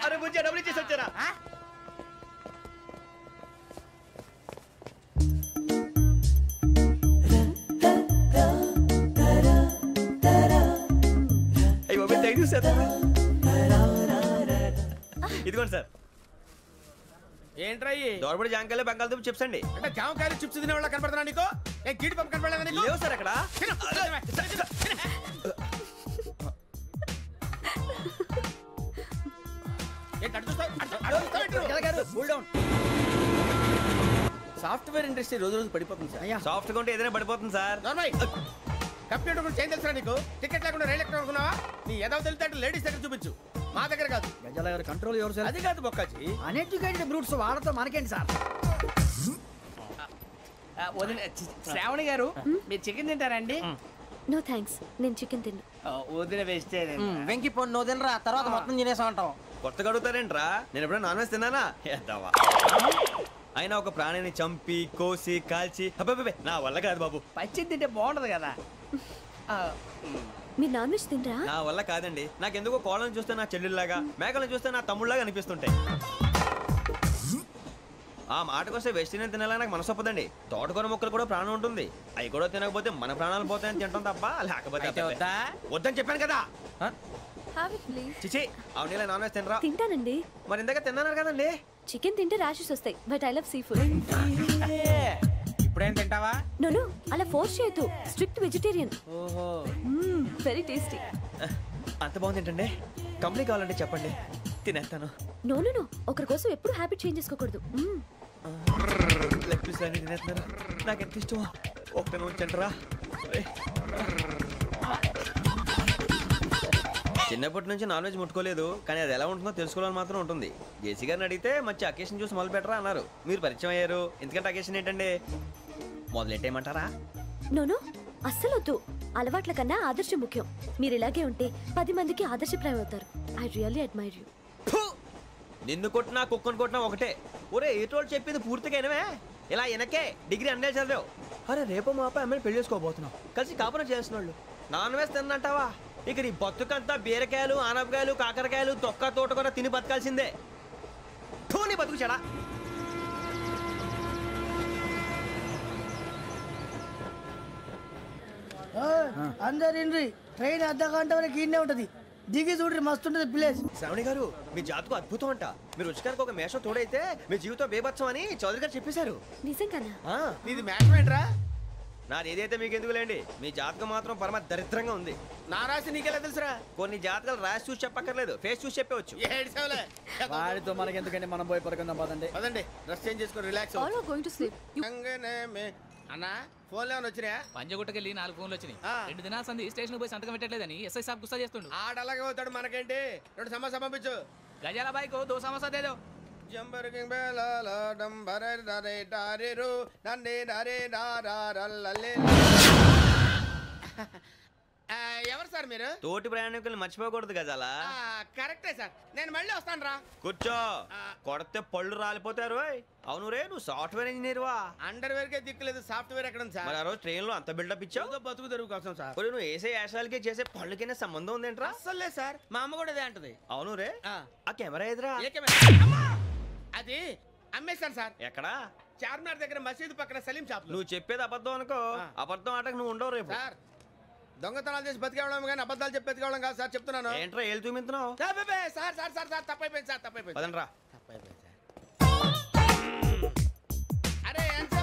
అరే బుజ్జి డబ్బులు ఇచ్చేసి వచ్చారా? ఇదిగోండి సార్. ఏంట్రా దోరబడి జామకాయలు బంగాళదుంప చిప్స్ అండి. అంటే జామకాయలు చిప్స్ తినే వాళ్ళ కనపడుతున్నా నీకు? గీడి పంపు కనపడలేదా నీకు? లేవు సార్ అక్కడ. సాఫ్ట్వేర్ ఇండస్ట్రీ రోజు రోజు పడిపోతుంది సార్. సాఫ్ట్గా ఉంటే ఏదైనా పడిపోతుంది సార్. కంప్యూటర్ గురించి ఏం తెలుసా నీకు? టికెట్ లేకుండా రైలు ఎక్కడ అనుకున్నావా? నీ ఏదో తెలితే లేడీస్ దగ్గర చూపించు, మా దగ్గర కాదు. గజాల గారు కంట్రోల్ ఎవరు సార్? అది కాదు బొక్కాజీ. అన్ఎడ్యుకేటెడ్ బ్రూట్స్ వాళ్ళతో మనకేంటి సార్? శ్రావణి గారు మీరు చికెన్ తింటారండి? నో థ్యాంక్స్, నేను చికెన్ తిన్నా. వదిన వేస్తే వెంకి పొన్ను నువ్వు తినరా, తర్వాత మొత్తం తినేసా ఉంటాం. కొత్తగా అడుగుతారేంట్రా? నేను ఎప్పుడైనా నాన్ వెజ్ తిన్నానా? అయినా ఒక ప్రాణిని చంపి కోసి కాల్చి అబ్బే నా వల్ల కాదు బాబు. పచ్చి తింటే బాగుంటది కదా. మీరు నాన్ వెజ్ తినరా? నా వల్ల కాదండి. నాకెందుకో కోళ్ళని చూస్తే నా చెల్లెళ్ళలాగా, మేకలను చూస్తే నా తమ్ముళ్ళలాగా అనిపిస్తుంటాయి. ఆ మాటకొస్తే వెస్టిరియన్ తినాలని నాకు మనసు ఒప్పదండి. తోటకూర మొక్కలు కూడా ప్రాణం ఉంటుంది, అవి కూడా తినకపోతే మన ప్రాణాలు పోతాయని తింటాం తప్ప లేకపోతే వద్దని చెప్పాను కదా. చిచి అవునీ నాన్ వెజ్ తినరా? తింటానండి. మరి ఇందాక తిన్నాను కదండి. చికెన్ తింటే ర్యాషెస్ వస్తాయి, but I love sea food. ఇప్పుడేం తింటావా? నో అలా ఫోర్స్ చేయొద్దు. Strict vegetarian. ఓహో వెరీ టేస్టీ. అంత బాగుంది ఏంటండి? కంప్లీట్ కావాలంటే చెప్పండి, తినేస్తాను. నో ఒకరి కోసం ఎప్పుడు హ్యాబిట్ చేంజ్ చేసుకోకూడదు. లెగ్ పీస్ అన్ని తినేస్తున్నారు, నాకు ఎంత ఇష్టమో. ఒకటే ఉంచండిరా. చిన్నప్పటి నుంచి నాన్ వెజ్ ముట్టుకోలేదు, కానీ అది ఎలా ఉంటుందో తెలుసుకోవాలని మాత్రం ఉంటుంది. జేసీ గారిని అడిగితే మంచి అకేషన్ చూసి మొదలు పెట్టరా అన్నారు. మీరు పరిచయం అయ్యారు, ఎందుకంటే అకేషన్ ఏంటండి? మొదలెట్టేయమంటారా? నో అస్సలు వద్దు. అలవాట్ల కన్నా ఆదర్శం ముఖ్యం. మీరు ఇలాగే ఉంటే 10 మందికి ఆదర్శప్రాయం అవుతారు. I really admire you. నిన్ను కొట్టినా కుక్కను కొట్టినా ఒకటే. ఒరే ఏటోళ్ళు చెప్పింది పూర్తిగా వినవే. ఇలా వెనకే డిగ్రీ అన్నే చదివావు. అరే రేపు మా అబ్బాయి అమ్మాయిని పెళ్లి చేసుకోబోతున్నావు, కలిసి కాపురం చేస్తున్నాళ్ళు. Non veg తిన్నంటావా? ఇక నీ బతుకంతా బీరకాయలు, ఆనపకాయలు, కాకరకాయలు, తొక్క తోట కూడా తిని బతకాల్సిందే. నీ బతుకు చెడా. అందరు ఇండ్రి, ట్రైన్ అర్ధగంట వరకు ఇన్నే ఉంటది. దిగి చూడ్రి, మస్తు ఉంటది ప్లేస్. శ్రావణి గారు మీ జాతకు అద్భుతం అంట. మీరు రుచికారికి ఒక మేషం తోడైతే మీ జీవితం బేబత్సం అని చౌదరి గారు చెప్పేశారు. నిజంగానా? నీది మేషం ఏంట్రా? నాది ఏదైతే మీకు ఎందుకులేండి, మీ జాతకం మాత్రం పరమ దరిద్రంగా ఉంది. నా రాసి నీకెలా తెలుసురా? కొన్ని జాతకాలు రాసి చూసి చెప్పక్కర్లేదు, ఫేస్ చూసి చెప్పవచ్చు. వాడితో మనకి ఎందుకంటే మనం పోయి పడుకుందాం. పదండి పదండి, డ్రెస్ చేంజ్ చేసుకొని రిలాక్స్. అన్నా ఫోన్లో ఏమైనా వచ్చినాయా? పంజగుట్టకెళ్ళి 4 ఫోన్లు వచ్చినాయి. 2 దినాల సంది స్టేషన్ పోయి సంతకం పెట్టలేదని ఎస్ఐ సాబ్ గుస్తా చేస్తుండు. ఆడలాగే పోతాడు, మనకేంటి? 2 సమోసా పంపించు. గజాల బైక్ 2 సమోసా దేదో. జంబరకింగ్ బేలాల డంబర నరే డారిరు నన్నే నరే నారారల్లలే. ఎవరు సార్ మీరు? తోటి ప్రయాణికులు మర్చిపోకూడదు గజాల. కరెక్టే సార్, నేను మళ్ళీ వస్తాను రా. కూర్చో, కొడితే పళ్ళు రాలిపోతారు. అవును రే, నువ్వు సాఫ్ట్వేర్ ఇంజనీర్ వా? అండర్వేర్ కే దిక్కులేదు, సాఫ్ట్వేర్ ఎక్కడ ఉంది సార్? మరి ఆ రోజు ట్రైన్ లో అంత బిల్డప్ ఇచ్చావు. బతుకు తెరుగు కోసం సార్. నువ్వు వేసే యాశాలకి చేసే పళ్ళకైనా సంబంధం ఉందేంట్రా? అస్సలు లేదు సార్, మా అమ్మ కూడా అదే అంటది. అవును రే, ఆ కెమెరా ఎదురా? అది అమ్మేశాను సార్. ఎక్కడా? చార్మినార్ దగ్గర మసీదు పక్కన సలీం షాప్. నువ్వు చెప్పేది అబద్ధం అనుకో, అబద్ధం ఆటకు నువ్వు ఉండవు రేపు. సార్ దొంగతనాలు చేసి బతికేవడం కానీ అబద్ధాలు చెప్పి బతికేవడం కాదు సార్, చెప్తున్నాను. ఏంట్రా ఏళ్ళు చూపించున్నావు? సార్ సార్ సార్ సార్ తప్పైపోయింది సార్, తప్పైపోయింది. పదండ్రా. అరే ఎంత